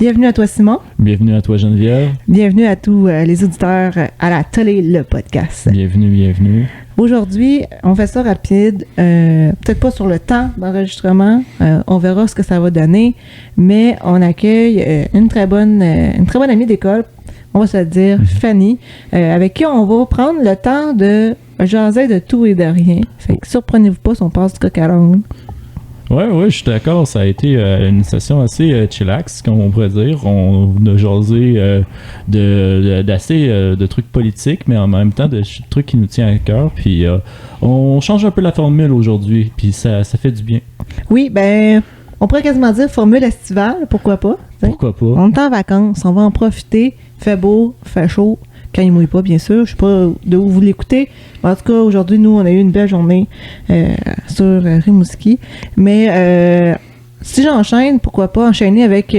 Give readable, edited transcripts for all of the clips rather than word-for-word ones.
Bienvenue à toi, Simon. Bienvenue à toi, Geneviève. Bienvenue à tous les auditeurs à la télé, le podcast. Bienvenue. Aujourd'hui, on fait ça rapide, peut-être pas sur le temps d'enregistrement, on verra ce que ça va donner, mais on accueille une très bonne amie d'école, on va se le dire, Fanny, avec qui on va prendre le temps de jaser de tout et de rien. Fait que surprenez-vous pas si on passe du coq à l'âne. Ouais, je suis d'accord. Ça a été une session assez chillax, comme on pourrait dire. On a jasé d'assez de trucs politiques, mais en même temps de trucs qui nous tiennent à cœur. Puis on change un peu la formule aujourd'hui, puis ça fait du bien. Oui, ben, on pourrait quasiment dire formule estivale, pourquoi pas? T'sais? Pourquoi pas? On est en vacances, on va en profiter. Fait beau, fait chaud. Quand il mouille pas, bien sûr. Je sais pas de où vous l'écoutez. En tout cas, aujourd'hui, nous, on a eu une belle journée sur Rimouski. Mais si j'enchaîne, pourquoi pas enchaîner avec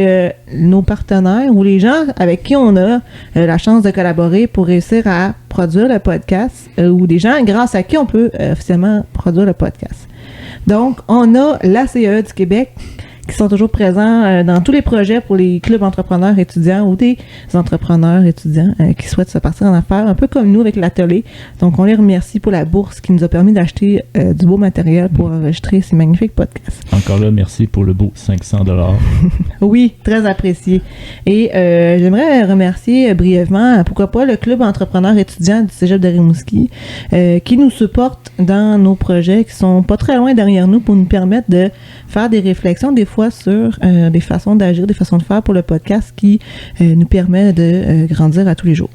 nos partenaires ou les gens avec qui on a la chance de collaborer pour réussir à produire le podcast ou des gens grâce à qui on peut officiellement produire le podcast. Donc, on a l'ACE du Québec qui sont toujours présents dans tous les projets pour les clubs entrepreneurs étudiants ou des entrepreneurs étudiants qui souhaitent se partir en affaires, un peu comme nous avec l'atelier. Donc, on les remercie pour la bourse qui nous a permis d'acheter du beau matériel pour enregistrer ces magnifiques podcasts. Encore là, merci pour le beau 500 $. Oui, très apprécié. Et j'aimerais remercier brièvement, pourquoi pas, le club entrepreneur étudiant du Cégep de Rimouski qui nous supporte dans nos projets qui sont pas très loin derrière nous pour nous permettre de faire des réflexions des fois sur des façons d'agir, des façons de faire pour le podcast qui nous permet de grandir à tous les jours.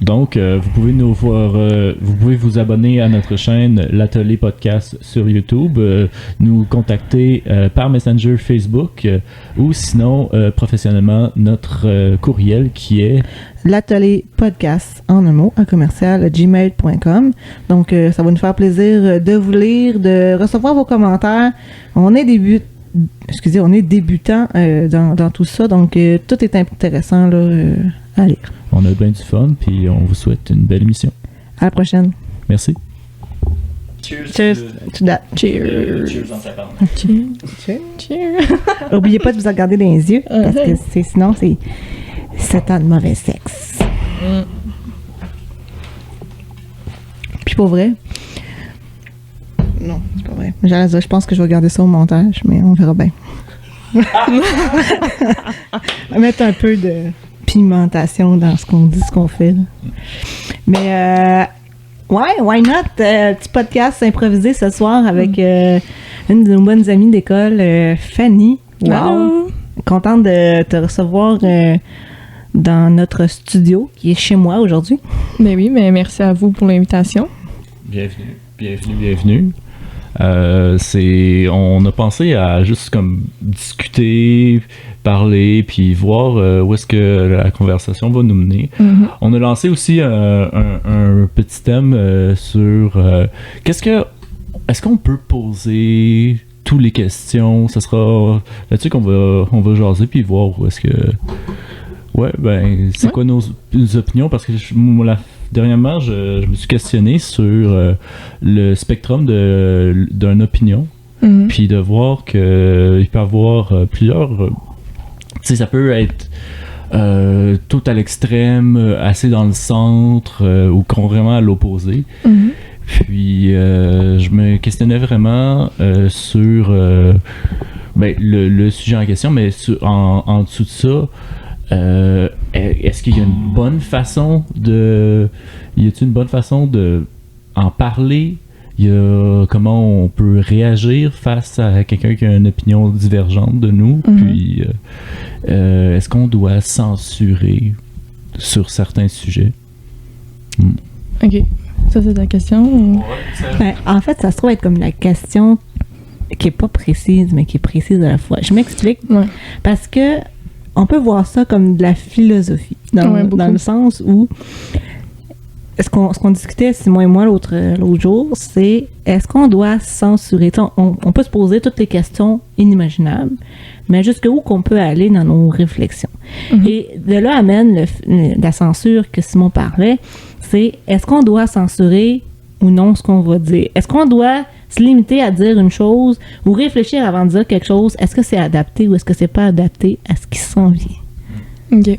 Donc, vous pouvez nous voir, vous pouvez vous abonner à notre chaîne L'Atelier Podcast sur YouTube, nous contacter par Messenger Facebook ou sinon professionnellement notre courriel qui est l'atelier podcast en un mot à commercial@gmail.com. Donc, ça va nous faire plaisir de vous lire, de recevoir vos commentaires. On est débutant dans tout ça, donc tout est intéressant là, à lire. On a bien du fun, puis on vous souhaite une belle émission. À la prochaine. Merci. Cheers to that. Cheers. Cheers en tapant. Cheers. N'oubliez pas de vous regarder dans les yeux, parce que sinon, c'est 7 ans de mauvais sexe. Puis pour vrai... Non, c'est pas vrai. J'allais dire, je pense que je vais garder ça au montage, mais on verra bien. On va mettre un peu de pimentation dans ce qu'on dit, ce qu'on fait. Là. Mais, ouais, why not? Petit podcast improvisé ce soir avec une de nos bonnes amies d'école, Fanny. Wow! Hello. Contente de te recevoir dans notre studio, qui est chez moi aujourd'hui. Ben oui, mais merci à vous pour l'invitation. Bienvenue. On a pensé à juste comme discuter, parler, puis voir où est-ce que la conversation va nous mener. Mm-hmm. On a lancé aussi un petit thème sur est-ce qu'on peut poser toutes les questions. Ça sera là-dessus qu'on va jaser puis voir où est-ce que c'est quoi nos opinions, parce que dernièrement, je me suis questionné sur le spectrum d'une opinion, puis de voir qu'il peut y avoir plusieurs... tu sais, ça peut être tout à l'extrême, assez dans le centre, ou vraiment à l'opposé. Mm-hmm. Puis, je me questionnais vraiment sur le sujet en question, mais en dessous de ça, est-ce qu'il y a une bonne façon de en parler? Comment on peut réagir face à quelqu'un qui a une opinion divergente de nous? Mm-hmm. Puis est-ce qu'on doit censurer sur certains sujets? Ok, ça c'est ta question ou... Ben, en fait, ça se trouve être comme la question qui est pas précise mais qui est précise à la fois. Je m'explique. Ouais. Parce que on peut voir ça comme de la philosophie, dans le sens où ce qu'on discutait, Simon et moi, l'autre jour, c'est est-ce qu'on doit censurer? On peut se poser toutes les questions inimaginables, mais jusqu'où qu'on peut aller dans nos réflexions. Mm-hmm. Et de là amène la censure que Simon parlait, c'est est-ce qu'on doit censurer ou non ce qu'on va dire? Est-ce qu'on doit se limiter à dire une chose ou réfléchir avant de dire quelque chose. Est-ce que c'est adapté ou est-ce que c'est pas adapté à ce qui s'en vient? OK.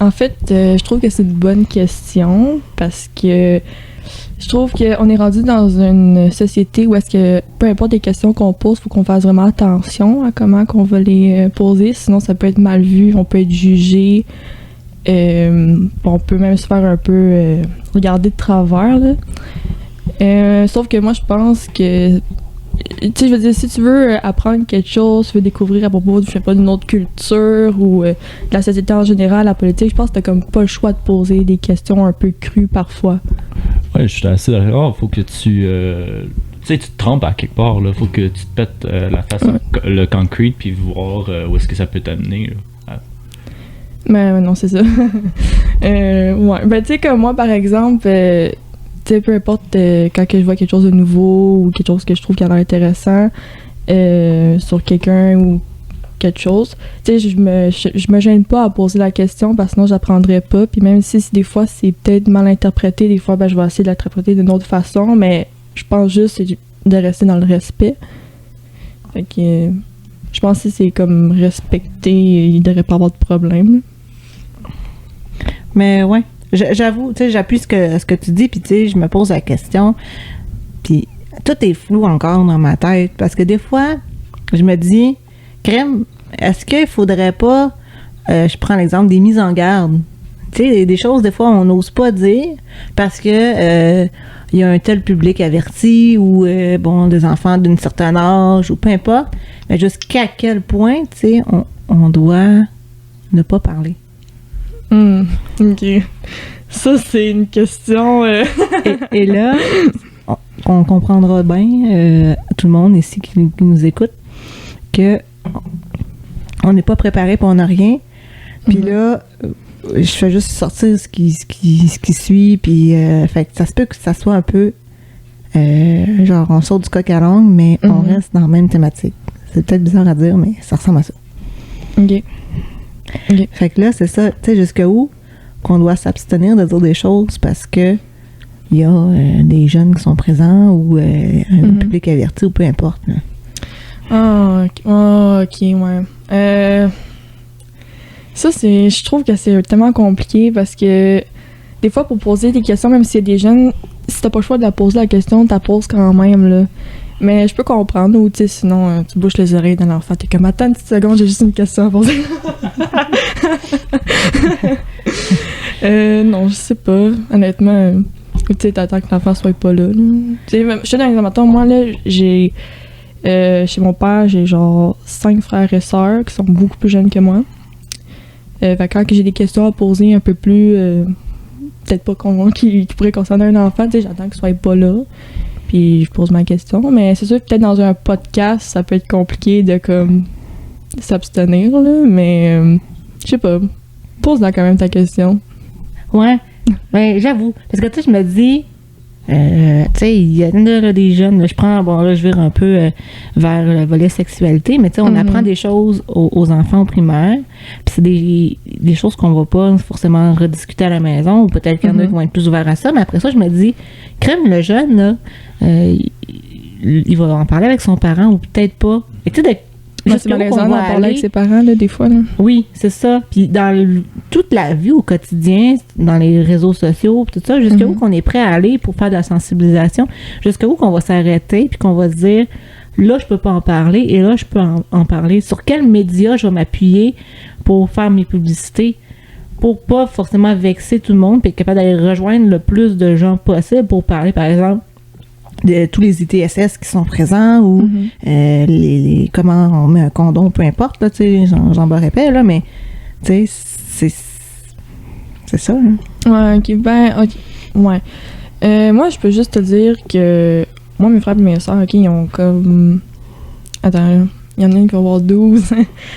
En fait, je trouve que c'est une bonne question parce que je trouve qu'on est rendu dans une société où est-ce que peu importe les questions qu'on pose, il faut qu'on fasse vraiment attention à comment qu'on va les poser, sinon ça peut être mal vu, on peut être jugé, on peut même se faire un peu regarder de travers, là. Sauf que moi je pense que, tu sais, je veux dire, si tu veux apprendre quelque chose, tu veux découvrir à propos, je sais pas, d'une autre culture ou de la société en général, la politique, je pense que t'as comme pas le choix de poser des questions un peu crues parfois. Ouais, je suis assez d'accord. Faut que tu sais, tu te trompes à quelque part, là. Faut que tu te pètes la face le concrete puis voir où est-ce que ça peut t'amener, là. Mais non, c'est ça. Ouais. Ben, tu sais, comme moi, par exemple, tu sais, peu importe quand que je vois quelque chose de nouveau ou quelque chose que je trouve qui a l'air intéressant sur quelqu'un ou quelque chose, tu sais, je me gêne pas à poser la question parce que sinon j'apprendrais pas, puis même si des fois c'est peut-être mal interprété, des fois ben je vais essayer de l'interpréter d'une autre façon, mais je pense juste de rester dans le respect. Fait que je pense que si c'est comme respecté, il devrait pas avoir de problème. Mais ouais, j'avoue, tu sais, j'appuie ce que tu dis, puis tu sais, je me pose la question, puis tout est flou encore dans ma tête, parce que des fois, je me dis, crème, est-ce qu'il faudrait pas, je prends l'exemple des mises en garde, tu sais, des choses, des fois, on n'ose pas dire, parce que il y a un tel public averti, ou, bon, des enfants d'un certain âge, ou peu importe, mais jusqu'à quel point, tu sais, on doit ne pas parler. OK. Ça, c'est une question... et là, on comprendra bien, tout le monde ici qui nous écoute, que on n'est pas préparé pour on n'a rien. Puis là, je fais juste sortir ce qui suit, puis fait que ça se peut que ça soit un peu genre on sort du coq à l'âne, mais on reste dans la même thématique. C'est peut-être bizarre à dire, mais ça ressemble à ça. OK. Fait que là, c'est ça, tu sais, jusqu'à où qu'on doit s'abstenir de dire des choses parce que il y a des jeunes qui sont présents ou un public averti ou peu importe. Là. Ok, ouais. Ça, je trouve que c'est tellement compliqué parce que des fois, pour poser des questions, même s'il y a des jeunes, si t'as pas le choix de la poser la question, t'as poses quand même, là. Mais je peux comprendre, ou tu sais, sinon, tu bouches les oreilles d'un enfant, t'es comme, attends une petite seconde, j'ai juste une question à poser. Non, je sais pas. Honnêtement, tu sais, t'attends que l'enfant soit pas là. Tu sais, je te donne un exemple. Moi, là, j'ai... chez mon père, j'ai genre 5 frères et sœurs qui sont beaucoup plus jeunes que moi. Fait quand j'ai des questions à poser un peu plus... peut-être pas qui pourraient concerner un enfant, tu sais, j'attends qu'il soit pas là. Puis je pose ma question. Mais c'est sûr que peut-être dans un podcast, ça peut être compliqué de comme s'abstenir, là. Mais je sais pas. Pose-la quand même ta question. Ouais. Ben, j'avoue. Parce que, tu sais, je me dis, tu sais, il y a là, des jeunes, là, je prends, bon, là, je vire un peu vers le volet sexualité, mais tu sais, on apprend des choses aux enfants au primaire, puis c'est des choses qu'on va pas forcément rediscuter à la maison, ou peut-être qu'il y en a qui vont être plus ouverts à ça, mais après ça, je me dis, crème, le jeune, là, il va en parler avec son parent, ou peut-être pas. Et tu sais, c'est malaisant d'en parler avec ses parents, là, des fois, là. Oui, c'est ça. Puis dans toute la vie au quotidien, dans les réseaux sociaux, tout ça, jusqu'à où qu'on est prêt à aller pour faire de la sensibilisation, jusqu'à où qu'on va s'arrêter, puis qu'on va se dire, là, je peux pas en parler, et là, je peux en parler. Sur quel média je vais m'appuyer pour faire mes publicités, pour pas forcément vexer tout le monde, puis être capable d'aller rejoindre le plus de gens possible pour parler, par exemple, de tous les ITSS qui sont présents ou comment on met un condom, peu importe, là, tu sais, j'en me répète, là, mais, tu sais, c'est ça, hein. Ouais, ok, ouais. Moi, je peux juste te dire que moi, mes frères et mes soeurs, ok, ils ont comme... Attends, il y en a une qui va avoir 12,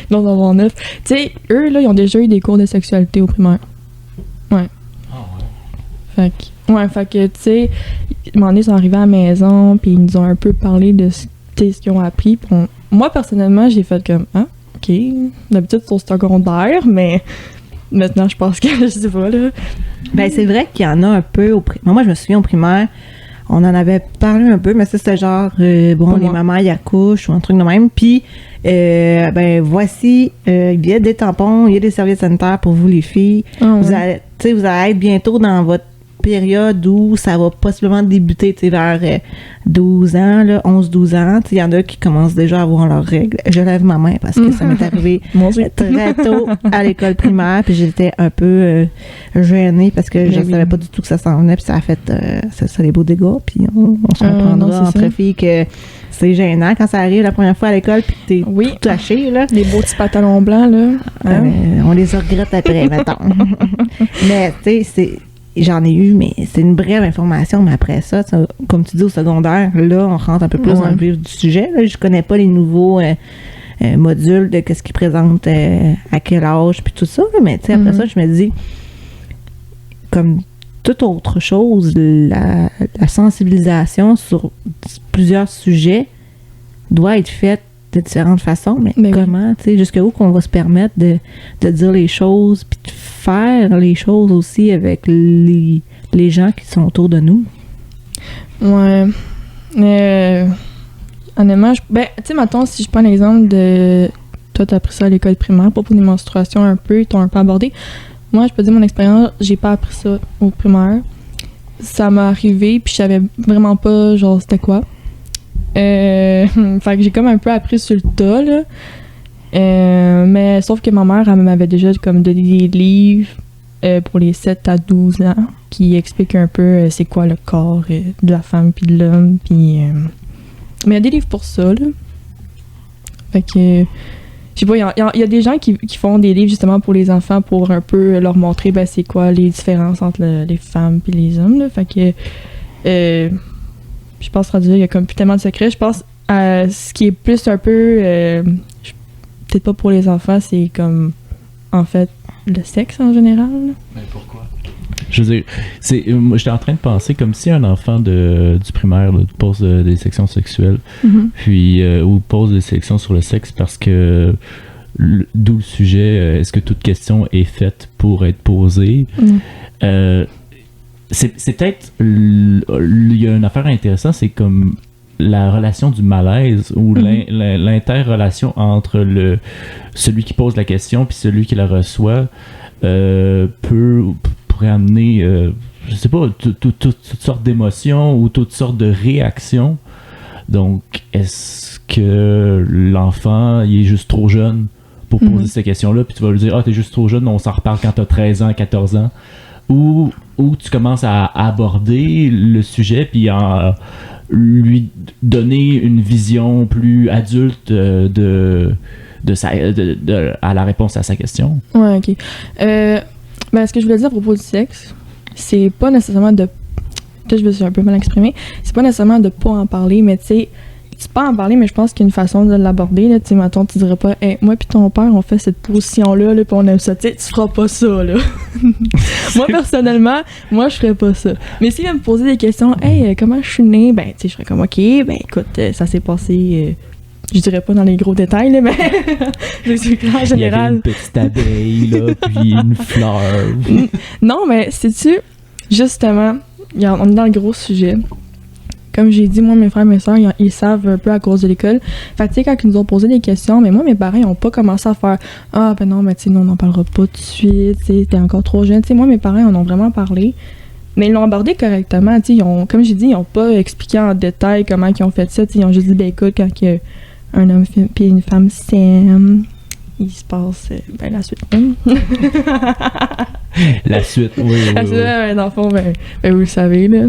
l'autre va avoir 9. Tu sais, eux, là, ils ont déjà eu des cours de sexualité au primaire. Ouais. Fait que, tu sais, à un moment donné, ils sont arrivés à la maison, puis ils nous ont un peu parlé de ce qu'ils ont appris. Moi, personnellement, j'ai fait comme, ah, ok, d'habitude, c'est au secondaire, mais maintenant, je pense que je sais pas, là. Ben, c'est vrai qu'il y en a un peu moi, je me souviens au primaire, on en avait parlé un peu, mais ça, c'était genre, les mamans, ils accouchent ou un truc de même. Puis, voici, il y a des tampons, il y a des serviettes sanitaires pour vous, les filles. Vous allez être bientôt dans votre période où ça va possiblement débuter, vers 12 ans, 11-12 ans. Il y en a qui commencent déjà à avoir leurs règles. Je lève ma main parce que ça m'est arrivé très tôt à l'école primaire, puis j'étais un peu gênée parce que je savais pas du tout que ça s'en venait, puis ça a fait ça des beaux dégâts, puis on se comprendra entre filles que c'est gênant quand ça arrive la première fois à l'école, puis t'es tout taché, là. Les beaux petits pantalons blancs, là. On les regrette après, mettons. Mais, tu sais, j'en ai eu, mais c'est une brève information, mais après ça, comme tu dis, au secondaire, là, on rentre un peu plus dans le vif du sujet. Là, je connais pas les nouveaux modules de qu'est-ce qu'ils présentent à quel âge, puis tout ça, là, mais tu sais, après ça, je me dis, comme toute autre chose, la sensibilisation sur plusieurs sujets doit être faite de différentes façons, mais comment, tu sais, jusqu'où qu'on va se permettre de dire les choses, puis de faire les choses aussi avec les gens qui sont autour de nous. Ouais. Honnêtement, tu sais, mettons, si je prends l'exemple de... Toi, t'as appris ça à l'école primaire, pour des menstruations un peu, ils t'ont un peu abordé. Moi, je peux dire mon expérience, j'ai pas appris ça au primaire. Ça m'est arrivé, puis je savais vraiment pas, genre, c'était quoi. Fait que j'ai comme un peu appris sur le tas, là. Mais sauf que ma mère, elle m'avait déjà comme donné des livres pour les 7 à 12 ans qui expliquent un peu c'est quoi le corps de la femme puis de l'homme. Puis, mais il y a des livres pour ça, là. Fait que, je sais pas, il y a des gens qui font des livres justement pour les enfants pour un peu leur montrer c'est quoi les différences entre les femmes puis les hommes, là. Fait que, je pense rendu là, il y a comme plus tellement de secrets. Je pense à ce qui est plus un peu peut-être pas pour les enfants, c'est comme en fait le sexe en général. Mais pourquoi? Je veux dire, j'étais en train de penser comme si un enfant du primaire pose des sections sexuelles, puis ou pose des sections sur le sexe parce que d'où le sujet, est-ce que toute question est faite pour être posée? C'est peut-être, il y a une affaire intéressante, c'est comme la relation du malaise ou l'interrelation entre celui qui pose la question puis celui qui la reçoit pourrait amener, je sais pas, toutes sortes d'émotions ou toutes sortes de réactions. Donc, est-ce que l'enfant, il est juste trop jeune pour poser ces questions-là, puis tu vas lui dire « Ah, t'es juste trop jeune, on s'en reparle quand t'as 13 ans, 14 ans », ou tu commences à aborder le sujet puis à lui donner une vision plus adulte à la réponse à sa question. Ouais, ok. Ce que je voulais dire à propos du sexe, c'est pas nécessairement de... Peut-être je me suis un peu mal exprimée. C'est pas nécessairement de pas en parler, mais tu sais, tu peux en parler, mais je pense qu'il y a une façon de l'aborder. Tu sais, mettons, tu dirais pas, hey, moi puis ton père, on fait cette position-là, là, puis on aime ça. Tu sais, tu feras pas ça, là. Moi, personnellement, je ferais pas ça. Mais s'il va me poser des questions, hey, comment je suis née, tu sais, je serais comme, ok, écoute, ça s'est passé. Je dirais pas dans les gros détails, là, mais je suis en général. Il y avait une petite abeille, là, puis une fleur. Non, mais sais-tu, justement, on est dans le gros sujet. Comme j'ai dit, moi, mes frères et mes soeurs, ils savent un peu à cause de l'école. Fait que, tu sais, quand ils nous ont posé des questions, mais moi, mes parents, ils n'ont pas commencé à faire « Ah, non, mais tu sais, nous, on n'en parlera pas tout de suite, tu sais, t'es encore trop jeune. » Tu sais, moi, mes parents, ils en ont vraiment parlé. Mais ils l'ont abordé correctement, tu sais, comme j'ai dit, ils n'ont pas expliqué en détail comment ils ont fait ça, tu sais, ils ont juste dit « écoute, quand un homme et une femme s'aiment, il se passe la suite. » La suite, oui. La suite, dans le fond, vous le savez, là.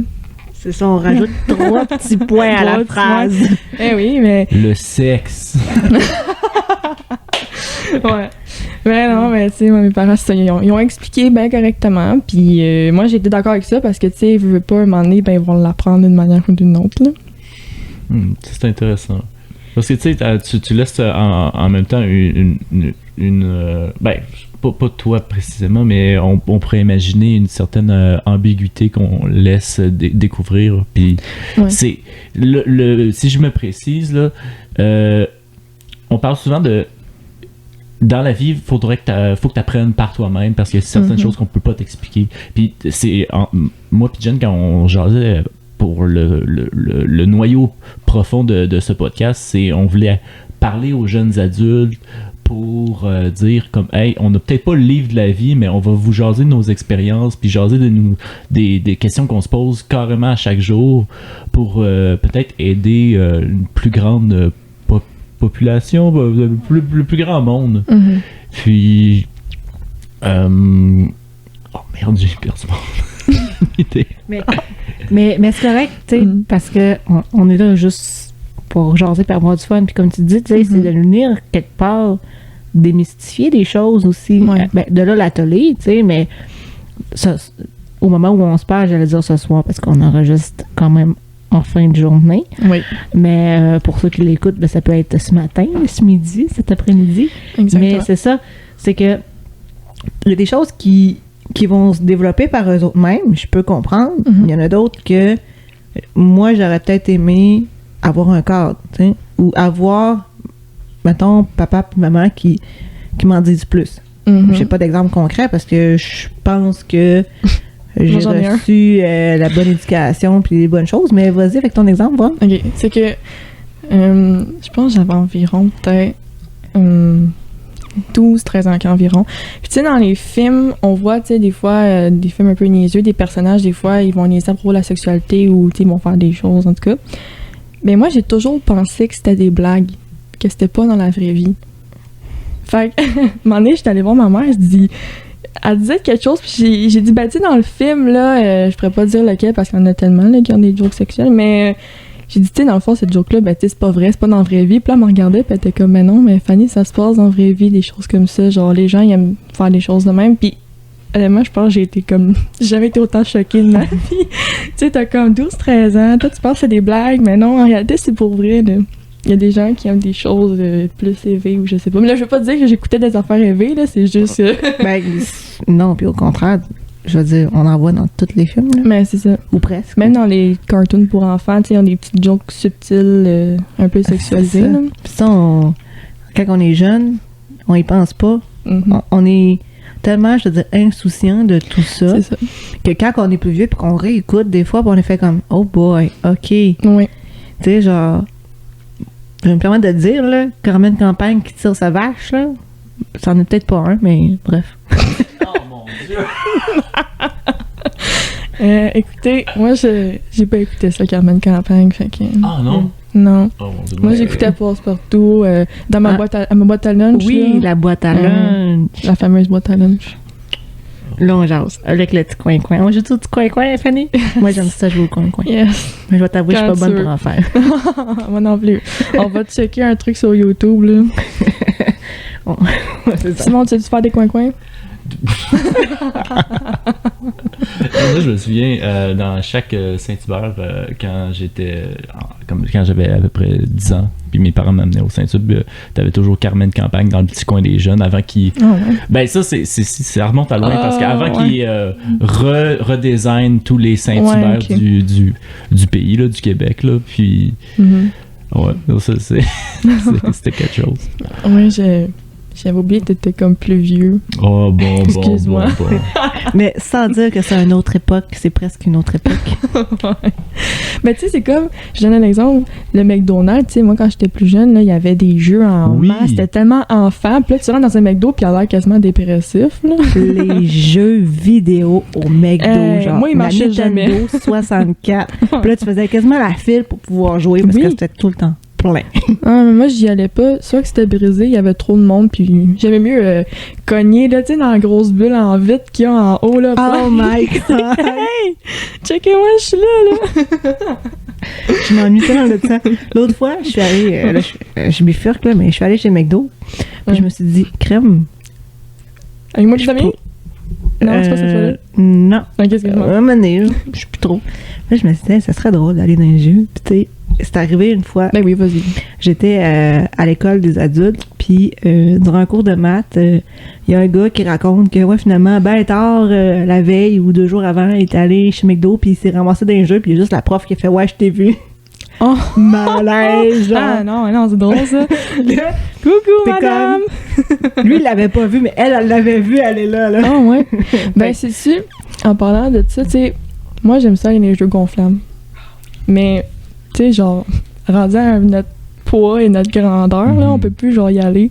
C'est ça, on rajoute 3 petits points à la phrase. Oui, mais... Le sexe. Ouais. Mais non, mais tu sais, mes parents, ils ont expliqué bien correctement. Puis moi, j'ai été d'accord avec ça parce que, tu sais, ils veulent pas, un moment donné, ils vont l'apprendre d'une manière ou d'une autre, là. C'est intéressant. Parce que, tu sais, tu laisses en même temps pas toi précisément, mais on pourrait imaginer une certaine ambiguïté qu'on laisse découvrir. Puis c'est si je me précise là, on parle souvent de dans la vie, faut que tu apprennes par toi-même parce qu'il y a certaines choses qu'on peut pas t'expliquer. Puis c'est moi puis Jen, quand on jasait pour le noyau profond de ce podcast, c'est on voulait parler aux jeunes adultes pour dire comme hey, on n'a peut-être pas le livre de la vie, mais on va vous jaser de nos expériences, puis jaser des questions qu'on se pose carrément à chaque jour pour peut-être aider une plus grande population, le plus grand monde. Mhm. Puis oh merde, j'ai perdu mon idée. Mais c'est correct, tu sais, parce que on est là juste pour jaser et avoir du fun. Puis comme tu dis, tu sais, c'est de venir quelque part démystifier des choses aussi. Ouais. Ben, de là, l'atelier, tu sais, mais ça, au moment où on se parle, j'allais dire ce soir, parce qu'on enregistre quand même en fin de journée. Oui. Mais pour ceux qui l'écoutent, ben, ça peut être ce matin, ce midi, cet après-midi. Exactement. Mais c'est ça, c'est que il y a des choses qui vont se développer par eux autres mêmes, je peux comprendre. Il y en a d'autres que moi, j'aurais peut-être aimé avoir un cadre, tu sais, ou avoir, mettons, papa et maman qui m'en disent plus. J'ai pas d'exemple concret parce que je pense que j'ai reçu la bonne éducation puis les bonnes choses, mais vas-y avec ton exemple, va. OK, c'est que je pense que j'avais environ peut-être 12-13 ans environ. Puis tu sais, dans les films, on voit, tu sais, des fois, des films un peu niaiseux, des personnages, des fois, ils vont niaiser à propos de la sexualité ou, tu sais, ils vont faire des choses, en tout cas. Mais moi, j'ai toujours pensé que c'était des blagues, que c'était pas dans la vraie vie. Fait que, un moment donné, j'étais allée voir ma mère, elle disait quelque chose, puis j'ai dit, ben, tu sais, dans le film, là, je pourrais pas dire lequel, parce qu'il y en a tellement, là, qui ont des jokes sexuels, mais j'ai dit, tu sais, dans le fond, cette joke-là, ben, tu sais, c'est pas vrai, c'est pas dans la vraie vie. Puis là, elle me regardait, puis elle était comme, mais non, mais Fanny, ça se passe dans la vraie vie, des choses comme ça. Genre, les gens, ils aiment faire des choses de même. Puis, honnêtement, je pense que j'ai été comme, j'ai jamais été autant choquée de ma vie. Tu sais, t'as comme 12-13 ans, toi, tu penses que c'est des blagues, mais non, en réalité, c'est pour vrai, là. Il y a des gens qui aiment des choses plus élevées ou je sais pas. Mais là, je veux pas dire que j'écoutais des affaires élevées, là, c'est juste... Ben, non, puis au contraire, je veux dire, on en voit dans tous les films, là. Mais c'est ça. Ou presque. Même dans les cartoons pour enfants, tu sais, ils ont des petites jokes subtiles, un peu sexualisées, là. Puis ça, quand on est jeune, on y pense pas. On est tellement, je veux dire, insouciant de tout ça, C'est ça. que quand on est plus vieux puis qu'on réécoute, des fois, puis on est fait comme « Oh boy, OK. » Oui. Tu sais, genre... Je vais me permettre de dire, là, Carmen Campagne qui tire sa vache, là, ça en est peut-être pas un, mais bref. Oh mon Dieu! Écoutez, moi, j'ai pas écouté ça, Carmen Campagne, fait que... Ah non? Non. Oh mon Dieu. Moi, j'écoutais Passe-Partout dans ma boîte à lunch. Oui, là. la boîte à lunch. La fameuse boîte à lunch. Là, on jase avec le petit coin-coin. On joue tout petit coin-coin, Fanny? Moi, j'aime ça jouer au coin-coin. Yes. Mais je vais t'avouer, je suis pas bonne pour en faire. Moi non plus. On va checker un truc sur YouTube, là. Bon, c'est ça. Simon, tu sais-tu faire des coins-coins? Moi, je me souviens, dans chaque Saint-Hubert, quand j'étais... quand j'avais à peu près 10 ans, puis mes parents m'amenaient au Saint-Hubert, t'avais toujours Carmen Campagne dans le petit coin des jeunes avant qu'ils... Oh, ouais. Ben ça, ça remonte à loin, parce qu'avant qu'ils redesignent tous les Saint-Hubert Ouais, ok. du pays, là, du Québec, là, puis... Ouais, ça, c'était quelque chose. Oui, j'avais oublié que t'étais comme plus vieux. Oh, bon. Excuse-moi. Mais sans dire que c'est une autre époque, c'est presque une autre époque. Ouais. Mais tu sais, c'est comme, je donne un exemple, le McDonald's, tu sais, moi quand j'étais plus jeune, là, il y avait des jeux en Oui. masse, c'était tellement enfant, puis là tu rentres dans un McDo puis il a l'air quasiment dépressif, là. Les jeux vidéo au McDo, genre moi, ils marchaient la Nintendo jamais. 64. Puis là, tu faisais quasiment la file pour pouvoir jouer parce Oui. que c'était tout le temps plein. Ah, mais moi, j'y allais pas. Soit que c'était brisé, il y avait trop de monde, puis j'aimais mieux cogner, là, tu sais, dans la grosse bulle en vitre qu'il y a en haut, là. Oh my God! Hey! Checkez-moi, je suis là! Je m'ennuie tellement de ça. L'autre fois, je suis allée, là, je bifurque, là, mais je suis allée chez McDo. Puis je me suis dit, crème. Avec moi, les amis? Non, c'est pas cette fois-là. Non. Ok, excuse-moi. Un moment donné, là, je suis plus trop. Là, je me suis dit, ça serait drôle d'aller dans un jeu. Puis tu sais, c'est arrivé une fois. Ben oui, vas-y. J'étais à l'école des adultes, puis durant un cours de maths, il y a un gars qui raconte que, ouais, finalement, ben tard, la veille ou 2 jours avant, il est allé chez McDo, puis il s'est ramassé dans un jeu, puis il y a juste la prof qui a fait, ouais, je t'ai vu. Oh! Malaise, genre. Ah non, c'est drôle, ça. Là, Coucou, t'es madame! lui, il l'avait pas vu, mais elle l'avait vu, elle est là, là. Ah ouais. Ben, c'est-tu, en parlant de ça, tu sais, moi, j'aime ça, les jeux gonflables. Mais, tu sais, genre, rendu à notre poids et notre grandeur, là, on peut plus, genre, y aller.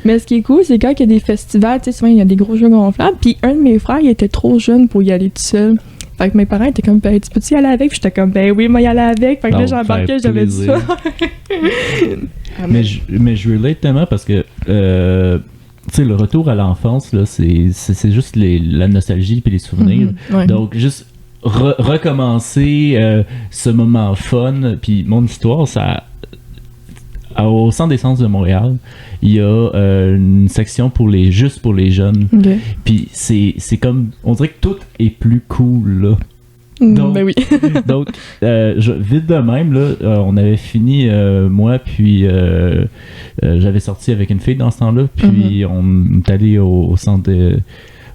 Mais ce qui est cool, c'est quand il y a des festivals, tu sais, souvent, il y a des gros jeux gonflables, puis un de mes frères, il était trop jeune pour y aller tout seul. Fait que mes parents étaient comme, ben, tu peux-tu y aller avec? Puis j'étais comme, ben oui, moi y aller avec. Fait que là, j'embarquais, j'avais dit ça. mais je relate tellement parce que, tu sais, le retour à l'enfance, là, c'est juste la nostalgie puis les souvenirs. Ouais. Donc, juste recommencer ce moment fun. Puis mon histoire, ça... Au Centre des Sciences de Montréal, il y a une section juste pour les jeunes. Okay. Puis c'est comme... On dirait que tout est plus cool, là. Donc, ben oui. donc vite de même, là, on avait fini, moi, puis j'avais sorti avec une fille dans ce temps-là, puis on est allé au centre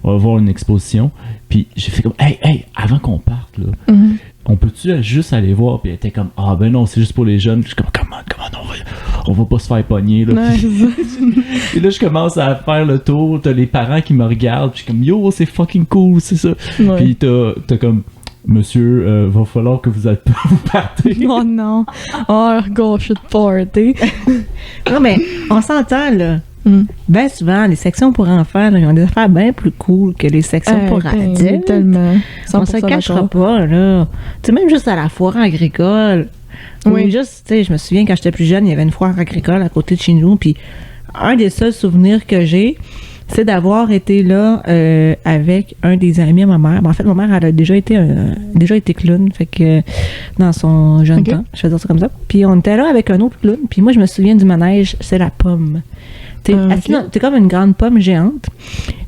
on va voir une exposition, puis j'ai fait comme, hey, avant qu'on parte, là, on peut-tu juste aller voir? Puis elle était comme, ah ben non, c'est juste pour les jeunes. Je suis comme, comment on va pas se faire pogner, là. Et là, je commence à faire le tour, t'as les parents qui me regardent, puis je suis comme, yo, c'est fucking cool, c'est ça. Ouais. Puis t'as comme, monsieur, va falloir que vous partez. Oh non. Oh, gosh, de party. Non, mais on s'entend, là. Ben souvent, les sections pour enfants, là, ils ont des affaires bien plus cool que les sections pour adultes. Tellement. On se cachera pas, là. Tu sais, même juste à la foire agricole. Oui. Juste, tu sais, je me souviens quand j'étais plus jeune, il y avait une foire agricole à côté de chez nous, puis un des seuls souvenirs que j'ai, c'est d'avoir été là avec un des amis à ma mère. Ben, en fait, ma mère, elle a déjà été clown, fait que dans son jeune temps, je vais dire ça comme ça. Puis on était là avec un autre clown, puis moi, je me souviens du manège, c'est la pomme. T'es comme une grande pomme géante.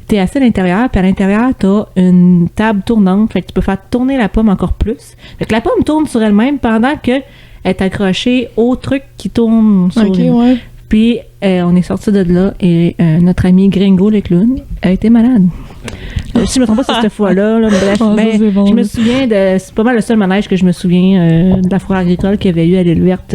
T'es assis à l'intérieur, puis à l'intérieur, t'as une table tournante, fait que tu peux faire tourner la pomme encore plus. Fait que la pomme tourne sur elle-même pendant qu'elle est accrochée au truc qui tourne sur ouais. Puis on est sorti de là et notre ami Gringo le clown a été malade. Si je me trompe pas, c'est cette fois-là. Là, bref, bon. Je me souviens c'est pas mal le seul manège que je me souviens de la foire agricole qu'il y avait eu à l'île verte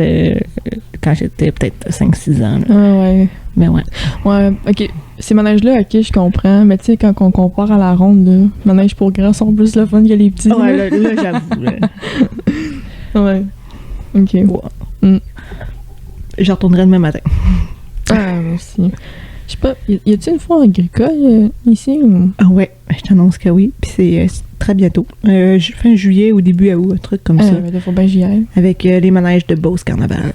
quand j'étais peut-être 5-6 ans. Là. Ah ouais. Mais ouais. Ouais, ok. Ces manèges-là, ok, je comprends. Mais tu sais, quand on compare à la ronde, là, manèges pour grands sont plus le fun que les petits. Ouais, là j'avoue. Là. Ouais. Ok. Ouais. Je retournerai demain matin. Ah, moi aussi. Je sais pas, y a-t-il une foire agricole ici ou... Ah ouais, je t'annonce que oui. Puis c'est très bientôt. Fin juillet ou début août, un truc comme ça. Ben là, faut bien j'y aille. Avec les manèges de Beauce Carnaval.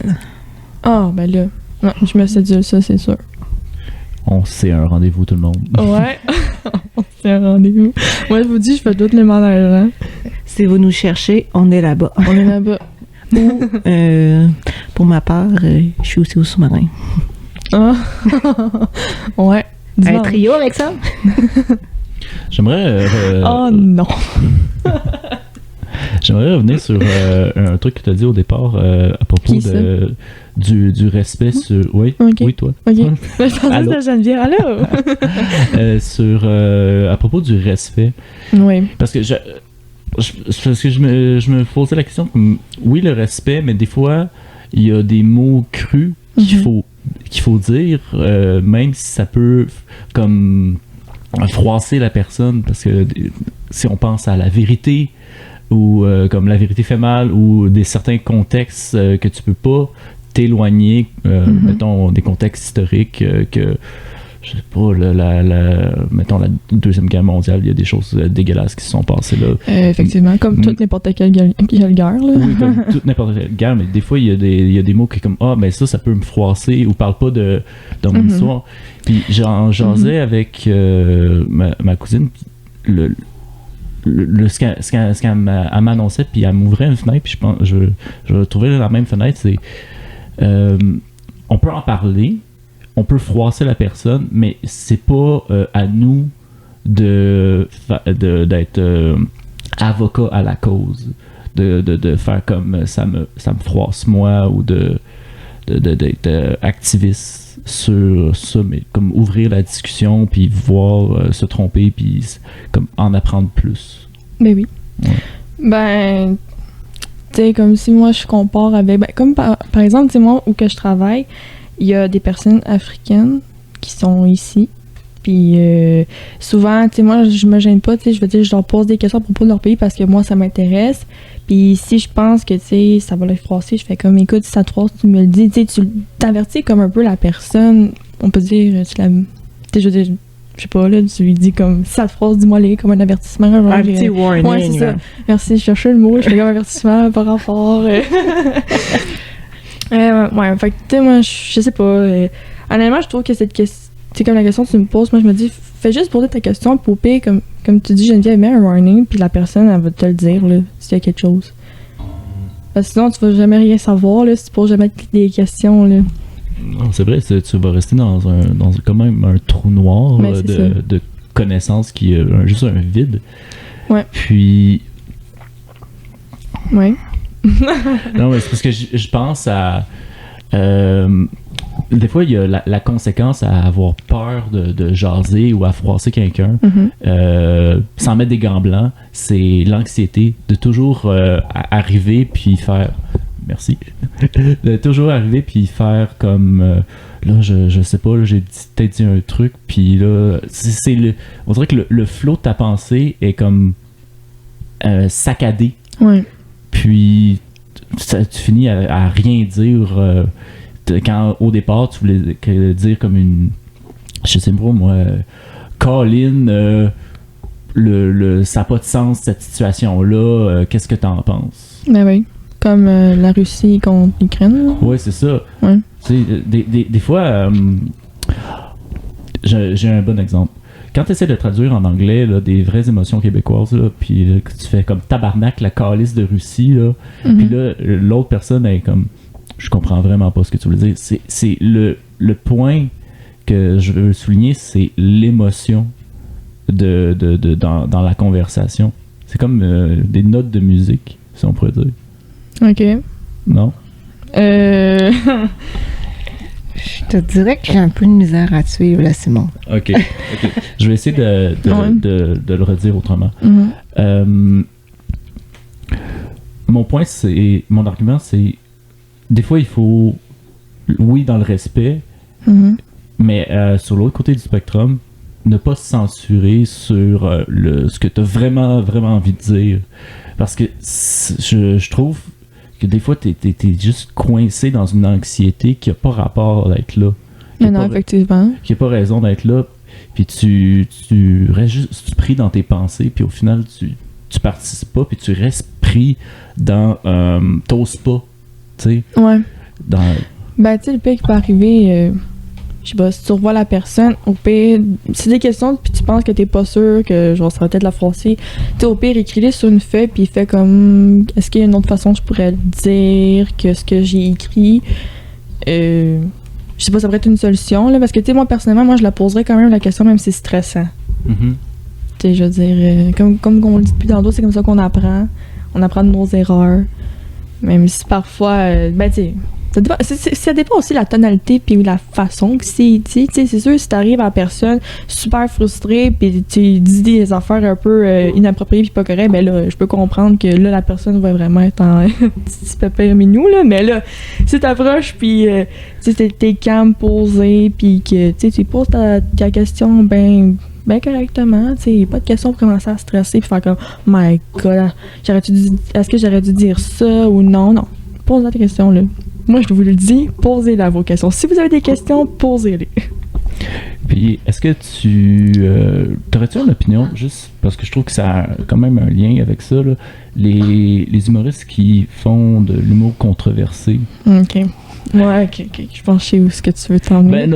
Ah, ben là. Ouais, je me sédule ça, c'est sûr. On sait un rendez-vous, tout le monde. Ouais. On sait un rendez-vous. Moi, je vous dis, je fais toutes les manèges, hein. Si vous nous cherchez, on est là-bas. On est là-bas. Ou, pour ma part, je suis aussi au sous-marin. Ah! Ouais. Un trio avec ça? J'aimerais... oh non! J'aimerais revenir sur un truc que tu as dit au départ à propos du respect sur... Oui, okay. Oui, toi. OK. Je pensais que c'était Geneviève. Allô? À propos du respect. Oui. Parce que je me posais la question, oui, le respect, mais des fois, il y a des mots crus qu'il faut dire, même si ça peut comme froisser la personne, parce que si on pense à la vérité, ou comme la vérité fait mal, ou certains contextes que tu peux pas t'éloigner, mettons des contextes historiques que je sais pas, mettons la Deuxième Guerre mondiale, il y a des choses dégueulasses qui se sont passées là. Effectivement, comme toute n'importe quelle guerre, là. Oui, comme toute n'importe quelle guerre, mais des fois, il y a des mots qui comme, ben ça peut me froisser, ou parle pas de mon histoire. Puis j'en jasais avec ma cousine, ce qu'elle m'annonçait, puis elle m'ouvrait une fenêtre, puis je pense, je trouvais la même fenêtre, c'est on peut en parler, on peut froisser la personne, mais c'est pas à nous d'être avocat à la cause, de faire comme ça me froisse moi, ou d'être activiste sur ça, mais comme ouvrir la discussion, puis voir se tromper, puis comme en apprendre plus. Ben oui. Ouais. Ben, tu sais, comme si moi je compare avec, ben, comme par exemple, tu sais, moi où que je travaille, il y a des personnes africaines qui sont ici, Puis souvent, tu sais, moi, je me gêne pas, tu sais, je veux dire, je leur pose des questions à propos de leur pays parce que moi, ça m'intéresse. Puis si je pense que, tu sais, ça va les froisser, je fais comme, écoute, si ça te froisse, tu me le dis. Tu sais, tu t'avertis comme un peu la personne, on peut dire, tu sais, je veux dire, je sais pas, là, tu lui dis comme, si ça te froisse, dis-moi-les, comme un avertissement. Genre, Un petit warning. Ouais, c'est ça. Merci, je cherchais le mot, je fais comme avertissement par rapport. Ouais, fait que, tu sais, moi, je sais pas. Honnêtement, je trouve que cette question, c'est comme la question que tu me poses, moi, je me dis, fais juste poser ta question, puis au pire, comme tu dis, Geneviève, mets un warning, puis la personne, elle va te le dire, là, s'il y a quelque chose. Parce que sinon, tu vas jamais rien savoir, là, si tu poses jamais des questions, là. Non, c'est vrai, tu vas rester dans quand même un trou noir de connaissances qui est juste un vide. Ouais. Puis. Ouais. Non, mais c'est parce que je pense à. Des fois, il y a la conséquence à avoir peur de jaser ou à froisser quelqu'un sans mettre des gants blancs. C'est l'anxiété de toujours arriver puis faire. Merci. De toujours arriver puis faire comme. Là, je sais pas, là, j'ai peut-être dit un truc, puis là. On dirait que le flow de ta pensée est comme saccadé. Ouais. Puis tu finis à rien dire. Quand au départ tu voulais dire comme une, je sais pas moi, Colin, ça n'a pas de sens cette situation là, qu'est-ce que t'en penses? Ben oui, comme la Russie contre l'Ukraine. Ouais, c'est ça. Ouais. Tu sais, des fois, j'ai un bon exemple. Quand tu essaies de traduire en anglais là, des vraies émotions québécoises, là, puis là, que tu fais comme tabarnak la calice de Russie, là, puis là, l'autre personne est comme, je comprends vraiment pas ce que tu veux dire. C'est le point que je veux souligner, c'est l'émotion dans la conversation. C'est comme des notes de musique, si on pourrait dire. Ok. Non? Je te dirais que j'ai un peu de misère à te suivre, là, Simon. Ok. Je vais essayer de le redire autrement. Mon argument, c'est des fois, il faut, oui, dans le respect, mais sur l'autre côté du spectrum, ne pas se censurer sur ce que tu as vraiment, vraiment envie de dire. Parce que je trouve que des fois, t'es juste coincé dans une anxiété qui n'a pas rapport d'être là. Non, effectivement. Qui n'a pas raison d'être là. Puis tu restes juste pris dans tes pensées, puis au final, tu participes pas, puis tu restes pris dans... t'oses pas. Tu sais, ouais. Ben, tu sais, le pire qui peut arriver, je sais pas, si tu revois la personne, au pire, si des questions, puis tu penses que t'es pas sûr, que genre, ça va peut-être la froisser, tu sais, au pire, écris-les sur une feuille, puis fais comme, est-ce qu'il y a une autre façon que je pourrais le dire que ce que j'ai écrit? Je sais pas, ça pourrait être une solution, là, parce que, tu sais, moi, personnellement, moi, je la poserais quand même la question, même si c'est stressant. Tu sais, je veux dire, comme on le dit depuis tantôt, c'est comme ça qu'on apprend. On apprend de nos erreurs. Même si parfois, ben tu sais, ça dépend aussi de la tonalité puis la façon que c'est dit. Tu sais, c'est sûr, si t'arrives à la personne super frustrée puis tu dis des affaires un peu inappropriées puis pas correctes, ben là, je peux comprendre que là, la personne va vraiment être en petit pépère minou, là. Mais là, si t'approches puis tu sais, t'es calme, posé puis que tu poses ta question ben correctement, tu sais, pas de question pour commencer à stresser puis faire comme « My God, est-ce que j'aurais dû dire ça ou non? » Non, pose la question, là. Moi, je vous le dis, posez-la vos questions. Si vous avez des questions, posez-les. Puis, est-ce que t'aurais-tu une opinion, juste parce que je trouve que ça a quand même un lien avec ça, là, les humoristes qui font de l'humour controversé? OK. Ouais, ok. Je pense que je sais où est-ce que tu veux t'emmener.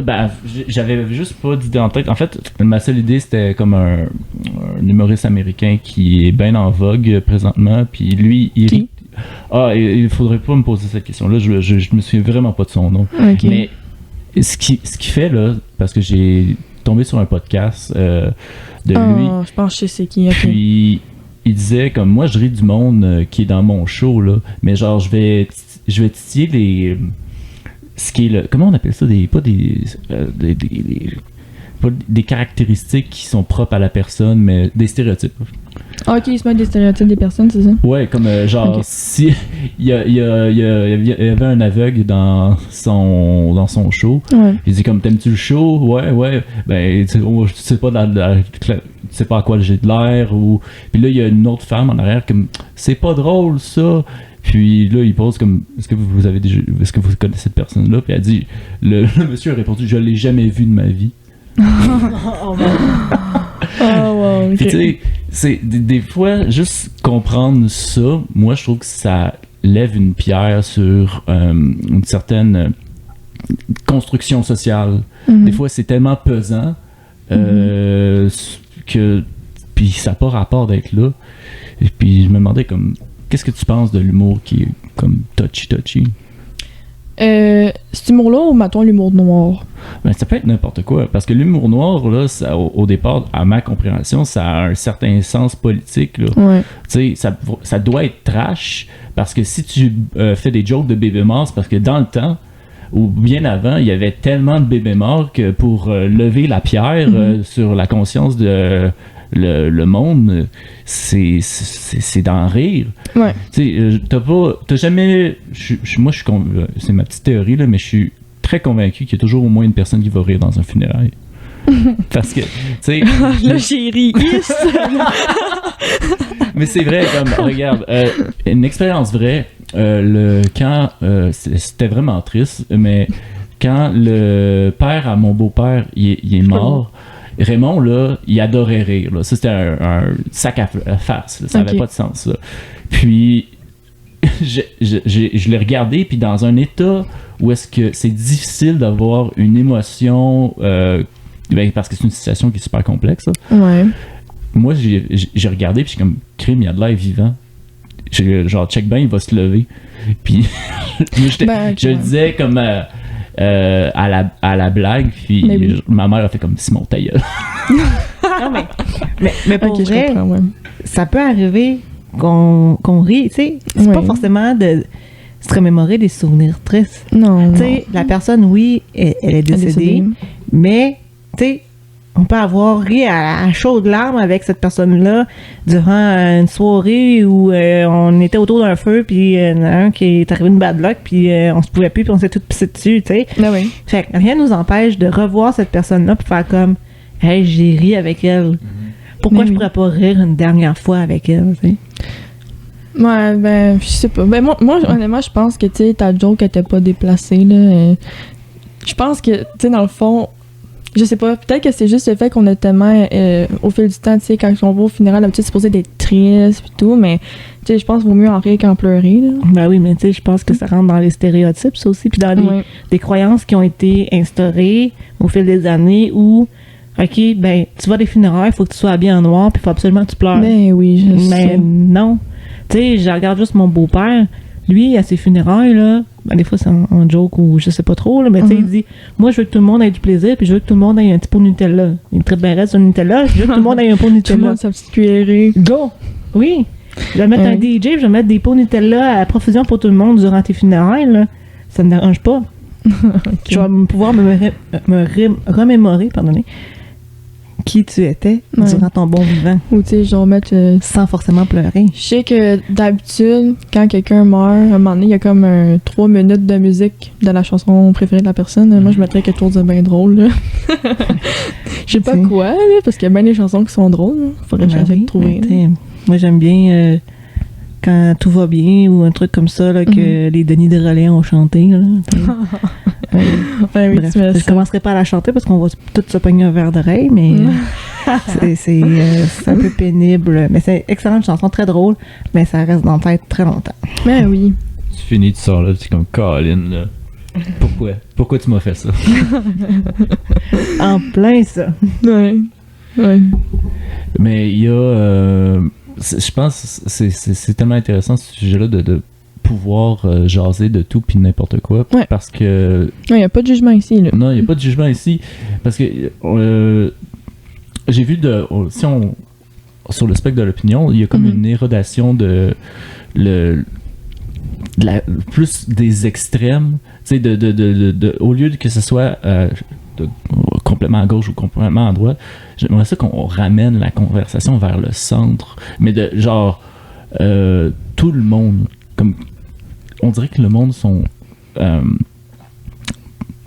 J'avais juste pas d'idée en tête. En fait, ma seule idée, c'était comme un humoriste américain qui est bien en vogue présentement. Puis lui, il faudrait pas me poser cette question-là. Je me souviens vraiment pas de son nom. Okay. Mais ce qui fait, là, parce que j'ai tombé sur un podcast de lui. Je pense que je sais c'est qui. Okay. Puis il disait comme moi, je ris du monde qui est dans mon show, là. Mais genre, je vais titiller les... Ce qui est comment on appelle ça, pas des caractéristiques qui sont propres à la personne, mais des stéréotypes. Ah, ok, il se met des stéréotypes des personnes, c'est ça? Ouais, comme genre, Ok. si il y avait un aveugle dans son show, Ouais. il dit comme t'aimes-tu le show? Ouais, ben tu sais pas tu sais pas à quoi j'ai de l'air ou. Puis là il y a une autre femme en arrière comme c'est pas drôle ça. Puis là il pose comme est-ce que vous connaissez cette personne-là? Puis elle dit le monsieur a répondu je l'ai jamais vu de ma vie. Oh, Ah, wow, Puis ok. tu sais, c'est des fois juste comprendre ça, moi je trouve que ça lève une pierre sur une certaine construction sociale. Mhm. Des fois c'est tellement pesant que puis ça n'a pas rapport d'être là. Et puis je me demandais comme qu'est-ce que tu penses de l'humour qui est comme touchy? Cet humour-là ou, mettons, l'humour noir? Ben, ça peut être n'importe quoi. Parce que l'humour noir, là, ça, au départ, à ma compréhension, ça a un certain sens politique. Là. Ouais. Tu sais, ça doit être trash. Parce que si tu fais des jokes de bébés morts, c'est parce que dans le temps, ou bien avant, il y avait tellement de bébés morts que pour lever la pierre sur la conscience de le monde, c'est d'en rire. Ouais. Tu sais, t'as jamais. Moi, c'est ma petite théorie, là, mais je suis très convaincu qu'il y a toujours au moins une personne qui va rire dans un funérail. Parce que, tu sais. Là, j'ai ri. Mais c'est vrai, comme, regarde, une expérience vraie, c'était vraiment triste, mais quand le père à mon beau-père, il est mort, Raymond, là, il adorait rire. Là. Ça, c'était un sac à farce. Là. Ça n'avait pas de sens, ça. Puis, je l'ai regardé, puis dans un état où est-ce que c'est difficile d'avoir une émotion, parce que c'est une situation qui est super complexe. Là. Ouais. Moi, j'ai regardé, puis je suis comme, crime, il y a de l'air vivant. Genre, check ben, il va se lever. Puis, je le disais comme à la blague, puis Oui. ma mère a fait comme Simon ta gueule. Non, mais pour Ok, je vrai, comprends, ouais. ça peut arriver qu'on rit, tu sais. C'est pas Ouais. forcément de se remémorer des souvenirs tristes. Non. Tu sais, la personne, oui, elle est décédée, mais, tu sais, on peut avoir ri à chaudes larmes avec cette personne-là durant une soirée où on était autour d'un feu, puis il y en a un qui est arrivé une bad luck, puis on se pouvait plus, puis on s'est tout pissé dessus, tu sais. Ah oui. Fait que rien nous empêche de revoir cette personne-là pour faire comme « Hey, j'ai ri avec elle. Pourquoi Mais je oui. pourrais pas rire une dernière fois avec elle, tu sais? » Ouais, ben, je sais pas. Ben, moi honnêtement, je pense que, tu sais, ta joke était pas déplacée, là. Je pense que, tu sais, dans le fond, je sais pas, peut-être que c'est juste le fait qu'on a tellement, au fil du temps, tu sais, quand on va au funérail, d'habitude, c'est supposé d'être triste pis tout, mais, tu sais, je pense qu'il vaut mieux en rire qu'en pleurer, là. Ben oui, mais tu sais, je pense que ça rentre dans les stéréotypes, ça aussi, puis dans Ouais. des croyances qui ont été instaurées au fil des années où, OK, ben, tu vas à des funérailles, il faut que tu sois habillé en noir, puis il faut absolument que tu pleures. Ben oui, je Mais sais. non. Tu sais, je regarde juste mon beau-père. Lui, à ses funérailles, là, ben, des fois c'est un joke ou je sais pas trop, là, mais tu sais, il dit moi, je veux que tout le monde ait du plaisir, puis je veux que tout le monde ait un petit pot de Nutella. Il très bien reste sur le Nutella, je veux que tout le monde ait un pot de Tout le Nutella. monde sa petite cuillerée. Go! Oui! Je vais mettre un Ouais. DJ, puis je vais mettre des pots Nutella à profusion pour tout le monde durant tes funérailles, là. Ça me dérange pas. Je vais pouvoir me remémorer, pardonnez, qui tu étais Ouais. durant ton bon vivant, Ou, tu sais, genre mettre. sans forcément pleurer. Je sais que d'habitude, quand quelqu'un meurt, à un moment donné, il y a comme 3 minutes de musique de la chanson préférée de la personne. Moi, je mettrais quelque chose de bien drôle, là. Je sais pas C'est- quoi, là, parce qu'il y a bien des chansons qui sont drôles. Là. Faudrait que Ben j'essaie oui, de trouver. mais t'sais, moi, j'aime bien quand tout va bien ou un truc comme ça, là, que les Denis de Relais ont chanté. Là, Ouais, oui, bref, tu mets je ça. commencerai pas à la chanter parce qu'on va tous se pogner un verre d'oreille, mais c'est un peu pénible. Mais c'est une excellente chanson, très drôle, mais ça reste dans la tête très longtemps. Mais oui. Tu finis, tu sors là, tu es comme Colin, là. Pourquoi tu m'as fait ça? En plein, ça. Ouais. Ouais. Mais il y a. Je pense que c'est tellement intéressant ce sujet-là de pouvoir jaser de tout puis n'importe quoi. Ouais. Parce que. Il n'y a pas de jugement ici, là. Non, il n'y a pas de jugement ici. Parce que j'ai vu si on. Sur le spectre de l'opinion, il y a comme une érodation de. Plus des extrêmes. Tu sais, au lieu que ce soit. complètement à gauche ou complètement à droite. J'aimerais ça qu'on ramène la conversation vers le centre, mais de genre tout le monde. Comme on dirait que le monde sont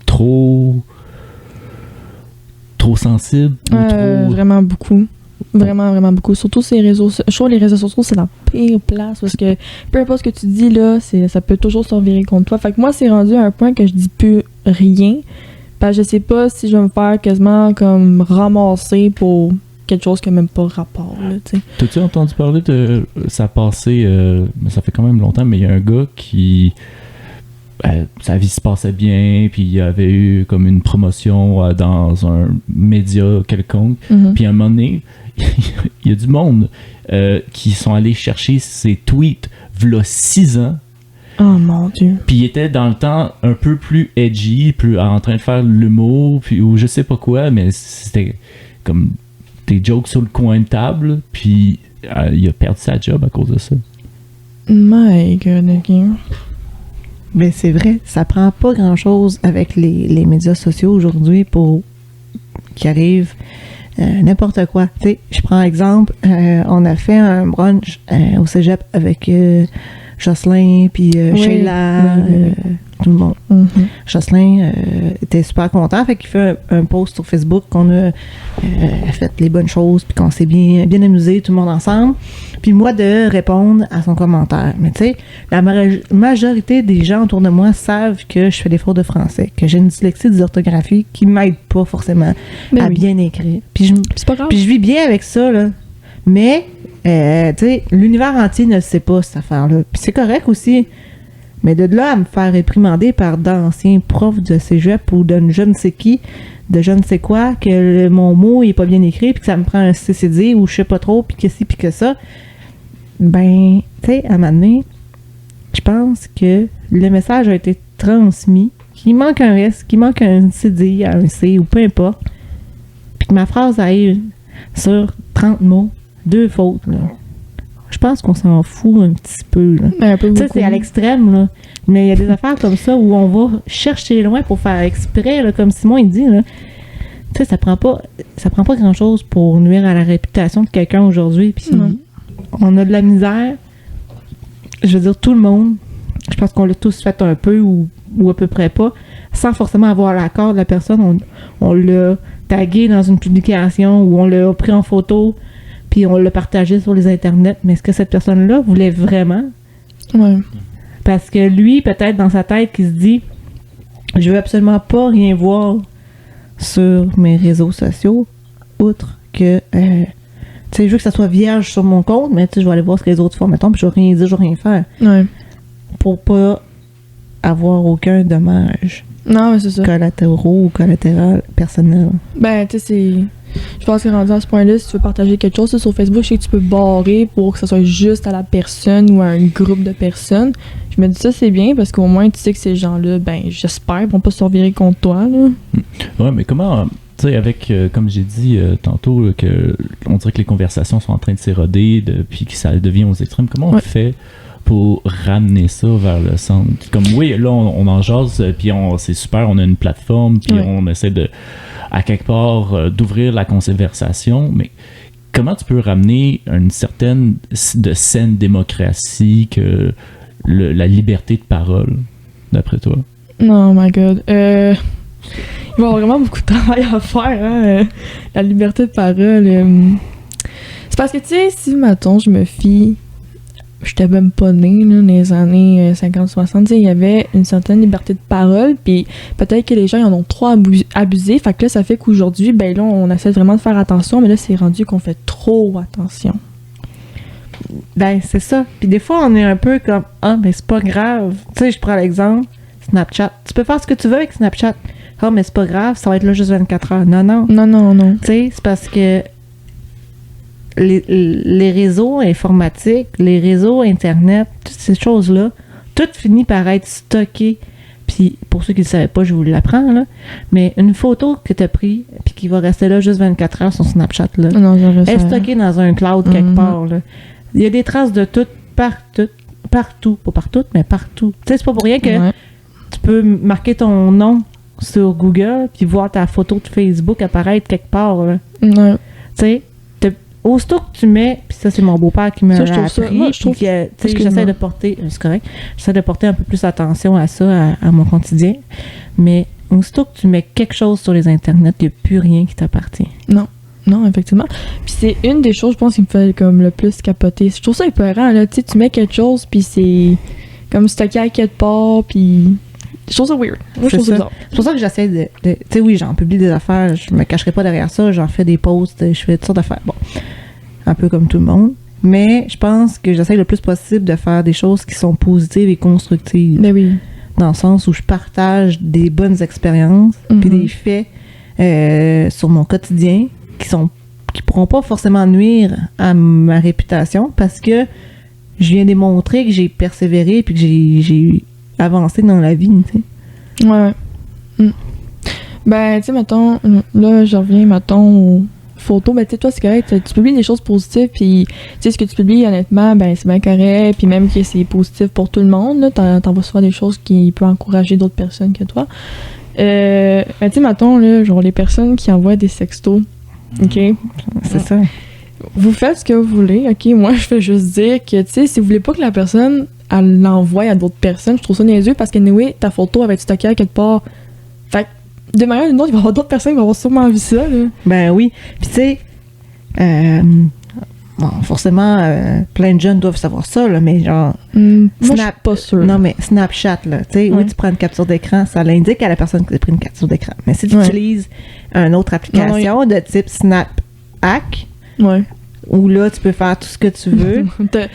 trop sensibles. Vraiment beaucoup. Vraiment, vraiment beaucoup. Surtout ces réseaux sociaux. Je trouve que les réseaux sociaux, c'est la pire place parce que peu importe ce que tu dis, là, ça peut toujours se revirer contre toi. Fait que moi, c'est rendu à un point que je dis plus rien. Parce que je sais pas si je vais me faire quasiment comme ramasser pour quelque chose qui n'a même pas rapport, là, tu sais. T'as-tu entendu parler de ça passé, ça fait quand même longtemps, mais il y a un gars qui sa vie se passait bien, puis il avait eu comme une promotion dans un média quelconque, puis à un moment donné, il y a du monde qui sont allés chercher ses tweets v'là 6 ans. Oh mon Dieu. Puis il était dans le temps un peu plus edgy, plus en train de faire l'humour, puis ou je sais pas quoi, mais c'était comme des jokes sur le coin de table, puis il a perdu sa job à cause de ça. My God, ok. Mais c'est vrai, ça prend pas grand-chose avec les médias sociaux aujourd'hui pour qu'il arrive n'importe quoi. Tu sais, je prends exemple, on a fait un brunch au cégep avec Jocelyn, puis Sheila, tout le monde. Jocelyn était super content, fait qu'il fait un post sur Facebook qu'on a fait les bonnes choses, puis qu'on s'est bien amusé, tout le monde ensemble. Puis moi, de répondre à son commentaire. Mais tu sais, la majorité des gens autour de moi savent que je fais des fautes de français, que j'ai une dyslexie d'orthographie qui m'aide pas forcément à bien écrire. Puis c'est pas grave. Puis je vis bien avec ça, là. Mais, tu sais, l'univers entier ne sait pas cette affaire-là. Puis c'est correct aussi. Mais de là à me faire réprimander par d'anciens profs de cégep ou de je ne sais qui, de je ne sais quoi, que mon mot est pas bien écrit, puis que ça me prend un CCD ou je sais pas trop, puis que ci, puis que ça, ben, tu sais, à un moment donné, je pense que le message a été transmis, qu'il manque un S, qu'il manque un CD, un C, ou peu importe, puis que ma phrase arrive sur 30 mots, 2 fautes, là. Je pense qu'on s'en fout un petit peu, là. Tu sais, c'est à l'extrême, là. Mais il y a des affaires comme ça où on va chercher loin pour faire exprès, là, comme Simon, il dit, là. Tu sais, ça prend pas grand-chose pour nuire à la réputation de quelqu'un aujourd'hui, puis on a de la misère. Je veux dire, tout le monde, je pense qu'on l'a tous fait un peu ou à peu près pas, sans forcément avoir l'accord de la personne. On l'a tagué dans une publication ou on l'a pris en photo, puis on l'a partagé sur les internets. Mais est-ce que cette personne-là voulait vraiment? Ouais. Parce que lui, peut-être dans sa tête, qui se dit « Je veux absolument pas rien voir sur mes réseaux sociaux, outre que... tu sais, je veux que ça soit vierge sur mon compte, mais tu sais, je vais aller voir ce que les autres font, mettons, puis je vais rien dire, je vais rien faire. » Ouais. Pour pas avoir aucun dommage. Non, mais c'est ça. Collatéraux ou collatéral personnel. Ben, tu sais, c'est... Je pense que rendu à ce point-là, si tu veux partager quelque chose sur Facebook, je sais que tu peux barrer pour que ça soit juste à la personne ou à un groupe de personnes. Je me dis ça, c'est bien, parce qu'au moins, tu sais que ces gens-là, ben, j'espère, vont pas se revirer contre toi, là. Ouais, mais comment... Tu sais, avec, comme j'ai dit tantôt, que on dirait que les conversations sont en train de s'éroder, puis que ça devient aux extrêmes. Comment on fait pour ramener ça vers le centre? Comme, oui, là, on en jase, puis c'est super, on a une plateforme, puis on essaie de, à quelque part, d'ouvrir la conversation, mais comment tu peux ramener une certaine de saine démocratie, que la liberté de parole, d'après toi? Oh my God. Il va y avoir vraiment beaucoup de travail à faire, hein, la liberté de parole. C'est parce que, tu sais, si, mettons, je me fie... J'étais même pas née, là, dans les années 50-60, il y avait une certaine liberté de parole, puis peut-être que les gens en ont trop abusé, fait que là, ça fait qu'aujourd'hui, ben là, on essaie vraiment de faire attention, mais là, c'est rendu qu'on fait trop attention. Ben, c'est ça. Puis des fois, on est un peu comme « Ah, mais c'est pas grave. » Tu sais, je prends l'exemple, Snapchat. Tu peux faire ce que tu veux avec Snapchat. « Ah, mais c'est pas grave, ça va être là juste 24 heures. » Non, non. Non. Tu sais, c'est parce que les réseaux informatiques, les réseaux Internet, toutes ces choses-là, tout finit par être stocké. Puis, pour ceux qui ne le savaient pas, je vous l'apprends, là. Mais une photo que tu as prise, puis qui va rester là juste 24 heures sur Snapchat, là, elle est stockée dans un cloud quelque part, là. Il y a des traces de tout, partout. Pas partout, mais partout. Tu sais, c'est pas pour rien que tu peux marquer ton nom sur Google puis voir ta photo de Facebook apparaître quelque part. Là. Ouais. Tu sais, aussitôt que tu mets, puis ça c'est mon beau-père qui me l'a appris, moi, je trouve que, tu sais, j'essaie de porter, c'est correct, j'essaie de porter un peu plus attention à ça, à mon quotidien, mais aussitôt que tu mets quelque chose sur les internets, il n'y a plus rien qui t'appartient. Non, effectivement. Puis c'est une des choses, je pense, qui me fait comme le plus capoter. Je trouve ça épeurant, là. Tu sais, tu mets quelque chose, puis c'est comme stocké à quelque part, puis je trouve ça weird. Moi, je trouve ça bizarre. C'est pour ça que j'essaie de tu sais, oui, j'en publie des affaires, je me cacherai pas derrière ça, j'en fais des posts, je fais toutes sortes d'affaires. Bon, un peu comme tout le monde. Mais je pense que j'essaie le plus possible de faire des choses qui sont positives et constructives. Ben oui. Dans le sens où je partage des bonnes expériences, puis des faits sur mon quotidien qui pourront pas forcément nuire à ma réputation parce que je viens démontrer que j'ai persévéré puis que j'ai avancé dans la vie, tu sais. Ouais. Ben, tu sais, mettons, là, je reviens, mettons, aux photos. Ben, tu sais, toi, c'est correct. Tu publies des choses positives, puis, tu sais, ce que tu publies, honnêtement, ben, c'est bien correct, puis même que c'est positif pour tout le monde, là, t'en vas souvent des choses qui peuvent encourager d'autres personnes que toi. Ben, tu sais, mettons, là, genre, les personnes qui envoient des sextos, OK? C'est ça. Vous faites ce que vous voulez, OK? Moi, je fais juste dire que, tu sais, si vous voulez pas que la personne, elle l'envoie à d'autres personnes, je trouve ça niaiseux parce que, anyway, ta photo, elle va être stockée à quelque part. Fait que, de manière ou d'une autre, il va y avoir d'autres personnes qui vont avoir sûrement vu ça, là. Ben oui. Puis tu sais, bon, forcément, plein de jeunes doivent savoir ça, là, mais genre... Moi, je suis pas sûre. Non, mais Snapchat, là, tu sais, oui, tu prends une capture d'écran, ça l'indique à la personne que tu as pris une capture d'écran. Mais si tu utilises une autre application de type SnapHack, où là, tu peux faire tout ce que tu veux,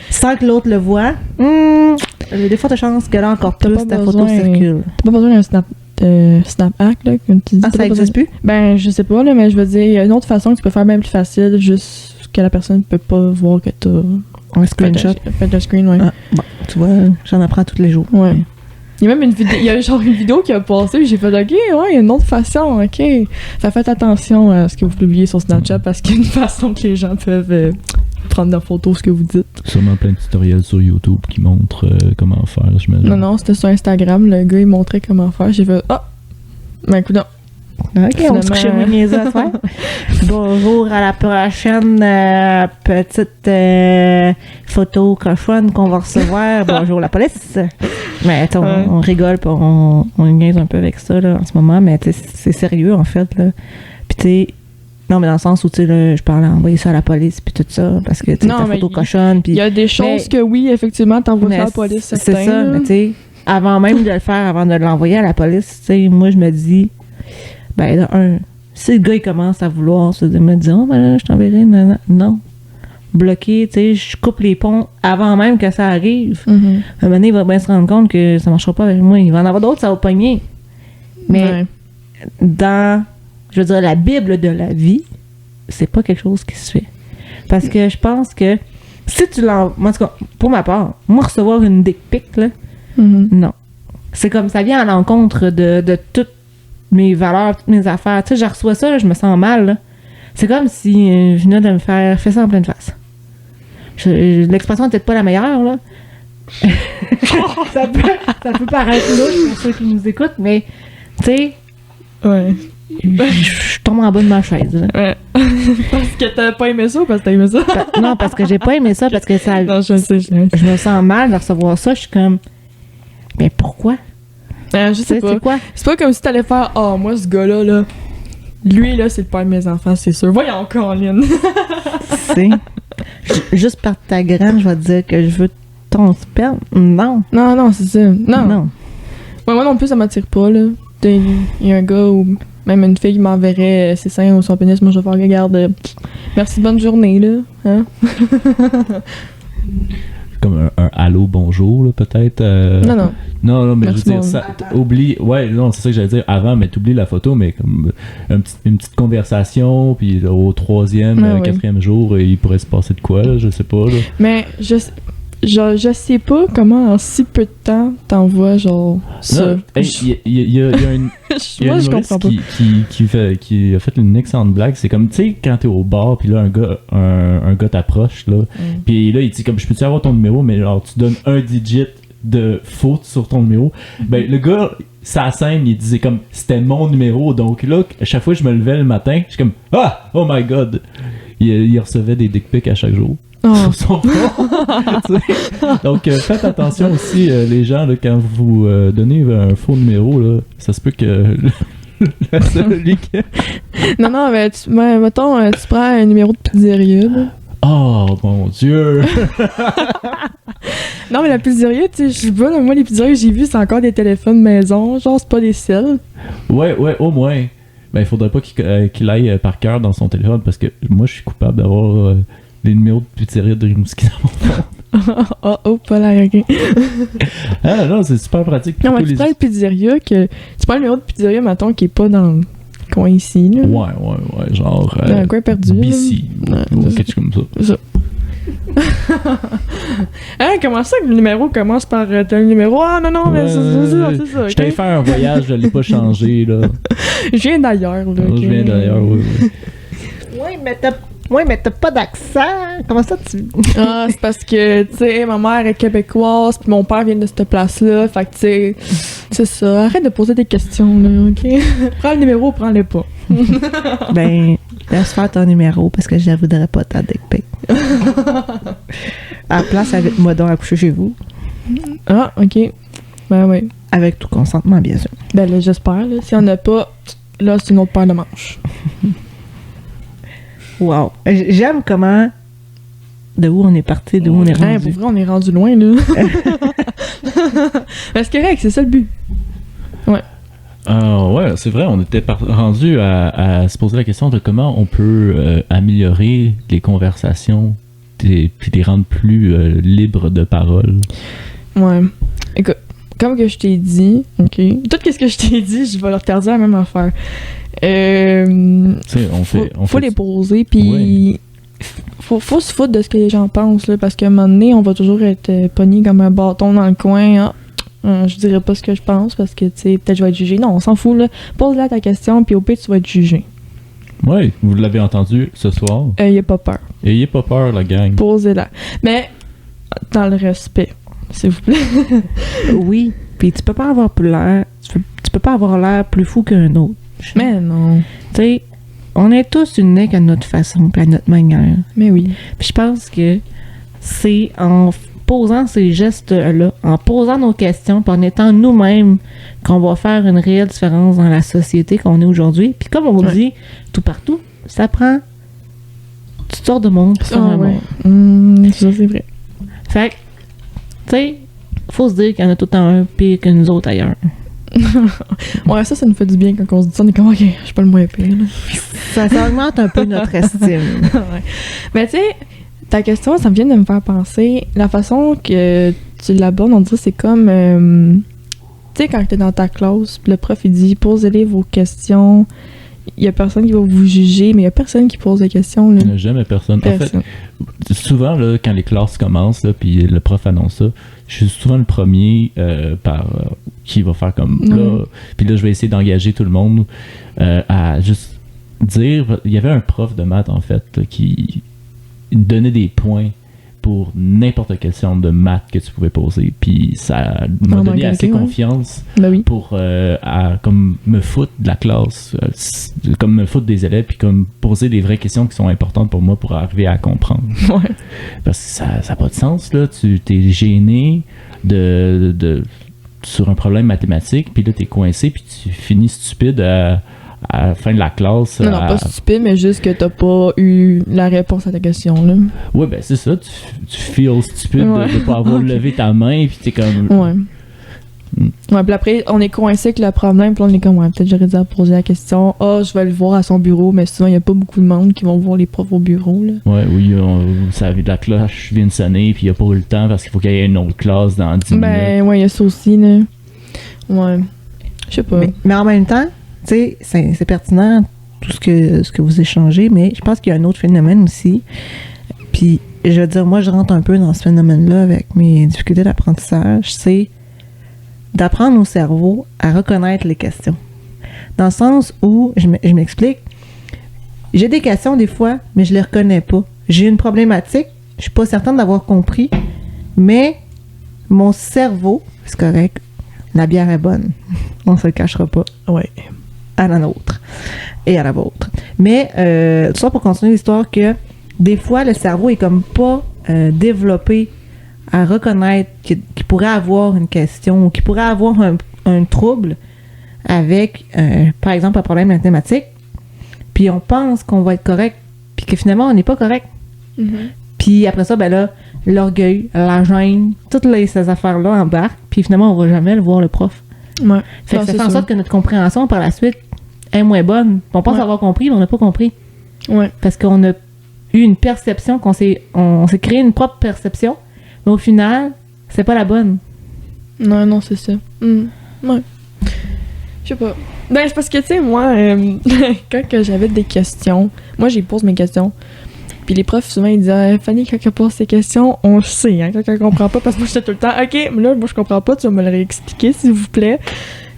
sans que l'autre le voit, des fois, tu as chance que là, encore plus, ta photo circule. T'as pas besoin d'un SnapHack, là, comme tu dis. Ah, ça existe plus? Ben, je sais pas, là, mais je veux dire, il y a une autre façon que tu peux faire même plus facile, juste que la personne peut pas voir que t'as... Un screenshot? Fait un screen, ouais. Ah, bon, tu vois, j'en apprends tous les jours. Ouais. Il y a même une vidéo, il y a genre une vidéo qui a passé, puis j'ai fait, OK, ouais, il y a une autre façon, OK. Faites attention à ce que vous publiez sur Snapchat, parce qu'il y a une façon que les gens peuvent prendre des photos, ce que vous dites. Sûrement plein de tutoriels sur YouTube qui montrent comment faire, j'imagine. Non, c'était sur Instagram, le gars, il montrait comment faire. J'ai fait, ben écoute, non. OK, on se couche chez moi niaiseux à faire. Bonjour, à la prochaine petite photo cochonne qu'on va recevoir. Bonjour la police. Mais on rigole, pis on niaise un peu avec ça là, en ce moment, mais c'est sérieux en fait. Là. Puis tu sais, non, mais dans le sens où tu sais, je parlais d'envoyer ça à la police puis tout ça, parce que tu sais, ta photo cochonne. Il y a des choses que oui, effectivement, t'envoies ça à la police. C'est ça, mais tu sais, avant même de le faire, avant de l'envoyer à la police, tu sais, moi je me dis, ben, si le gars il commence à vouloir me dire, oh, ben là, je t'enverrai, non. Bloqué, tu sais, je coupe les ponts avant même que ça arrive. À un moment donné, il va bien se rendre compte que ça marchera pas avec moi. Il va en avoir d'autres, ça va pogner. Mais dans, je veux dire, la Bible de la vie, c'est pas quelque chose qui se fait. Parce que je pense que si tu l'envoies, en tout cas, pour ma part, moi, recevoir une dick pic, là, non. C'est comme ça vient à l'encontre de toutes mes valeurs, toutes mes affaires. Tu sais, je reçois ça, là, je me sens mal, là. C'est comme si je venais de me faire ça en pleine face. L'expression n'est peut-être pas la meilleure, là. ça peut paraître louche pour ceux qui nous écoutent, mais, tu sais, je tombe en bas de ma chaise. Là. Ouais. Parce que t'as pas aimé ça ou parce que t'as aimé ça? Non, parce que j'ai pas aimé ça, parce que ça... Non, je me sens mal de recevoir ça. Je suis comme... Mais pourquoi? Je sais pas. C'est quoi? C'est pas comme si t'allais faire « Ah, moi, ce gars-là, là, lui, là, c'est le père de mes enfants, c'est sûr. Voyons, Colin! » C'est... Juste par ta graine, je vais te dire que je veux ton sperme. Non. Non, c'est ça. Non. Ouais, moi non plus, ça m'attire pas, là. Il y a un gars ou même une fille qui m'enverrait ses seins ou son pénis, moi je vais faire regarde. Merci, bonne journée, là. Hein? Comme un allô, bonjour, là, peut-être. Non, mais merci, je veux dire, ça, oublie. Ouais, non, c'est ça que j'allais dire avant, mais t'oublies la photo, mais comme une petite conversation, puis là, au 3e, 4e jour, il pourrait se passer de quoi, là, je sais pas, là. Mais je sais pas comment en si peu de temps t'envoies genre ça. Il y a une humoriste qui a fait une excellente blague. C'est comme, tu sais, quand t'es au bar, puis là, un gars t'approche, là, puis là, il dit comme, je peux-tu avoir ton numéro, mais genre, tu donnes un digit de fautes sur ton numéro. Ben, le gars, sa scène, il disait comme c'était mon numéro. Donc là, à chaque fois que je me levais le matin, je suis comme ah, oh my god. Il recevait des dick pics à chaque jour. Sur son phone. Donc faites attention aussi, les gens, là, quand vous donnez un faux numéro, là, ça se peut que celui qui... Non, mais mettons, tu prends un numéro de pizzeria. Là. Oh mon Dieu! Non, mais la pizzeria, tu sais, je sais pas, là, moi, les pizzerias que j'ai vues, c'est encore des téléphones maison, genre, c'est pas des celles. Ouais, au moins. Ben, il faudrait pas qu'il aille par cœur dans son téléphone, parce que moi, je suis coupable d'avoir des numéros de pizzeria de Rimouski dans mon téléphone. Oh, pas là, ok. Ah non, c'est super pratique. Non, mais tu prends le pizzeria, tu prends le numéro de pizzeria, mettons, qui est pas dans le coin ici, là. Ouais, genre... dans un coin perdu. BC, ou quelque chose comme ça. Hein, comment ça que le numéro commence par tel numéro? Ah non, mais c'est ça. Je t'avais fait un voyage, je l'ai pas changé, là. Je viens d'ailleurs, là. Je viens d'ailleurs, oui. Oui, mais t'as pas d'accent. Comment ça, tu... Ah, c'est parce que, tu sais, ma mère est québécoise, puis mon père vient de cette place-là. Fait que, tu sais, c'est ça. Arrête de poser des questions, là, OK? Prends le numéro ou prends-le pas. Ben, laisse faire ton numéro, parce que je ne voudrais pas ta dick pic. À la place, invite-moi donc à coucher chez vous. Ah, OK. Ben oui. Avec tout consentement, bien sûr. Ben là, j'espère, là. Si on n'a pas, là, c'est une autre paire de manches. Wow. J'aime comment... De où on est parti, de où on est rendu. Pour vrai, on est rendu loin, là. Ben, c'est correct, c'est ça le but. Ouais. Ouais, c'est vrai, on était rendu à se poser la question de comment on peut améliorer les conversations puis les rendre plus libres de parole. Ouais. Écoute, comme que je t'ai dit, OK, tout ce que je t'ai dit, je vais leur redire la même affaire. Faut les poser, puis faut se foutre de ce que les gens pensent, là, parce qu'à un moment donné, on va toujours être pogné comme un bâton dans le coin. Je dirais pas ce que je pense, parce que, tu sais, peut-être je vais être jugé. Non, on s'en fout, là. Pose-la ta question, puis au pire, tu vas être jugé. Oui, vous l'avez entendu ce soir. Ayez pas peur. Ayez pas peur, la gang. Posez-la. Mais, dans le respect, s'il vous plaît. Oui, puis tu peux pas avoir plus l'air... Tu peux pas avoir l'air plus fou qu'un autre. Mais non. Tu sais, on est tous uniques à notre façon puis à notre manière. Mais oui. Puis je pense que c'est en posant ces gestes-là, en posant nos questions, puis en étant nous-mêmes, qu'on va faire une réelle différence dans la société qu'on est aujourd'hui. Puis comme on dit, tout partout, ça prend toutes sortes de monde pour faire un monde. Ça, c'est vrai. Fait que, tu sais, faut se dire qu'il y en a tout le temps un pire que nous autres ailleurs. Ouais, ça nous fait du bien quand on se dit ça. On est comme, OK, je suis pas le moins pire. Ça augmente un peu notre estime. Ouais. Mais tu sais, ta question, ça vient de me faire penser. La façon que tu l'abordes, on dirait c'est comme... tu sais, quand t'es dans ta classe, le prof, il dit, posez-les vos questions. Il y a personne qui va vous juger, mais il y a personne qui pose des questions. Là. Il n'y a jamais personne. Personne. En fait, souvent, là, quand les classes commencent, puis le prof annonce ça, je suis souvent le premier qui va faire comme là. Puis là, je vais essayer d'engager tout le monde à juste dire... Il y avait un prof de maths, en fait, là, qui donnait des points pour n'importe quelle question de maths que tu pouvais poser. Puis ça m'a donné assez confiance pour comme me foutre de la classe, comme me foutre des élèves, puis comme poser des vraies questions qui sont importantes pour moi pour arriver à comprendre. Ouais. Parce que ça n'a pas de sens, là. Tu t'es gêné sur un problème mathématique, puis là, t'es coincé, puis tu finis stupide à la fin de la classe. Non, pas stupide, mais juste que t'as pas eu la réponse à ta question, là. Ouais, ben c'est ça, tu feels stupide de pas avoir levé ta main, puis t'es comme... Ouais. Ouais, puis après, on est coincé avec le problème, puis on est comme, ouais, peut-être j'aurais dû poser la question. Je vais le voir à son bureau, mais souvent, il n'y a pas beaucoup de monde qui vont voir les profs au bureau, là. Ouais, oui, ça avait de la cloche vient de sonner, puis il n'y a pas eu le temps parce qu'il faut qu'il y ait une autre classe dans 10 minutes. Ben, ouais, il y a ça aussi, là. Ouais. Je sais pas. Mais en même temps, tu sais, c'est pertinent tout ce que vous échangez, mais je pense qu'il y a un autre phénomène aussi. Puis, je veux dire, moi, je rentre un peu dans ce phénomène-là avec mes difficultés d'apprentissage. C'est d'apprendre au cerveau à reconnaître les questions. Dans le sens où, je m'explique, j'ai des questions des fois, mais je les reconnais pas. J'ai une problématique, je suis pas certaine d'avoir compris, mais mon cerveau, c'est correct, la bière est bonne. On se le cachera pas. Ouais. À la nôtre et à la vôtre. Mais, tout ça pour continuer l'histoire que des fois, le cerveau est comme pas développé à reconnaître qu'il pourrait avoir une question ou qu'il pourrait avoir un trouble avec, par exemple, un problème mathématique. Puis on pense qu'on va être correct, puis que finalement, on n'est pas correct. Mm-hmm. Puis après ça, ben là, l'orgueil, la gêne, toutes ces affaires-là embarquent, puis finalement, on va jamais le voir, le prof. Ouais. Fait que Non, ça c'est fait en sûr. sorte que notre compréhension par la suite est moins bonne. On pense Ouais. avoir compris, mais on n'a pas compris. Ouais. Parce qu'on a eu une perception, on s'est créé une propre perception, mais au final, c'est pas la bonne. Non, c'est ça. Ouais. Je sais pas. Ben, c'est parce que, tu sais, moi, quand que j'avais des questions, moi, j'y pose mes questions. Puis les profs, souvent, ils disaient Fanny, quand elle pose ses questions, on le sait, hein, quand elle comprend pas, parce que moi, j'étais tout le temps OK, mais là, moi, je comprends pas, tu vas me le réexpliquer, s'il vous plaît.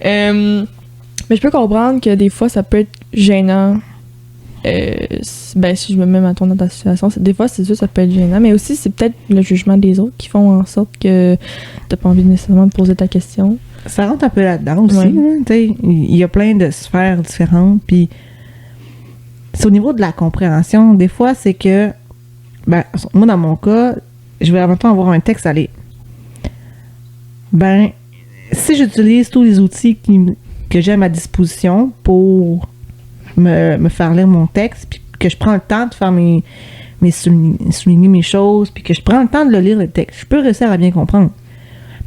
Mais je peux comprendre que des fois, ça peut être gênant. Ben, si je me mets dans ta situation, des fois, c'est sûr, ça peut être gênant, mais aussi, c'est peut-être le jugement des autres qui font en sorte que t'as pas envie nécessairement de poser ta question. Ça rentre un peu là-dedans aussi. Ouais. Là, tu sais. Il y a plein de sphères différentes. Puis, c'est au niveau de la compréhension. Des fois, c'est que, ben, moi, dans mon cas, je vais avant tout avoir un texte à lire. Ben, si j'utilise tous les outils que j'ai à ma disposition pour me faire lire mon texte, puis que je prends le temps de faire souligner mes choses, puis que je prends le temps de le lire, le texte, je peux réussir à bien comprendre.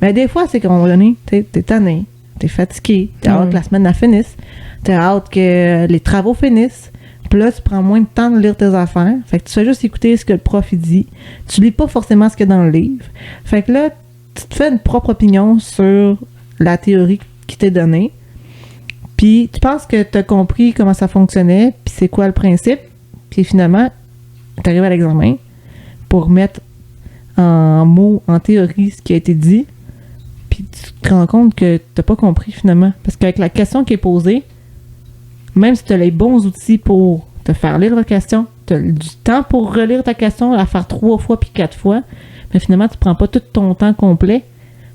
Mais des fois, c'est qu'à un moment donné, t'es tanné, t'es fatigué, t'as hâte que la semaine finisse, t'as hâte que les travaux finissent, puis là, tu prends moins de temps de lire tes affaires, fait que tu fais juste écouter ce que le prof il dit, tu lis pas forcément ce qu'il y a dans le livre, fait que là, tu te fais une propre opinion sur la théorie qui t'est donnée, puis tu penses que t'as compris comment ça fonctionnait, puis c'est quoi le principe, puis finalement, t'arrives à l'examen pour mettre en mots, en théorie, ce qui a été dit, puis tu te rends compte que t'as pas compris finalement. Parce qu'avec la question qui est posée, même si tu as les bons outils pour te faire lire la question, tu as du temps pour relire ta question, la faire 3 fois puis 4 fois, mais finalement, tu prends pas tout ton temps complet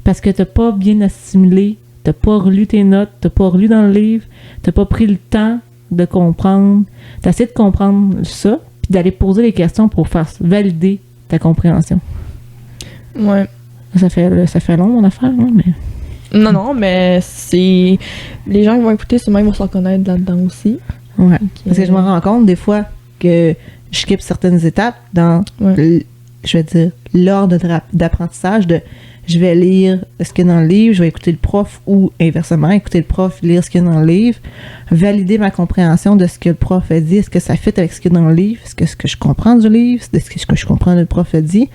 parce que t'as pas bien assimilé, t'as pas relu tes notes, t'as pas relu dans le livre, t'as pas pris le temps de comprendre, t'as essayé de comprendre ça, puis d'aller poser les questions pour faire valider ta compréhension. Ouais. Ça fait long, mon affaire, hein, mais... Non, mais c'est... Les gens qui vont écouter, sûrement, ils vont se reconnaître là-dedans aussi. Ouais. Parce que je me rends compte, des fois, que je skippe certaines étapes dans, je vais dire, l'ordre d'apprentissage de... Je vais lire ce qu'il y a dans le livre, je vais écouter le prof ou inversement, écouter le prof, lire ce qu'il y a dans le livre, valider ma compréhension de ce que le prof a dit, est-ce que ça fit avec ce qu'il y a dans le livre, est-ce que je comprends du livre, est-ce que je comprends ce que le prof a dit.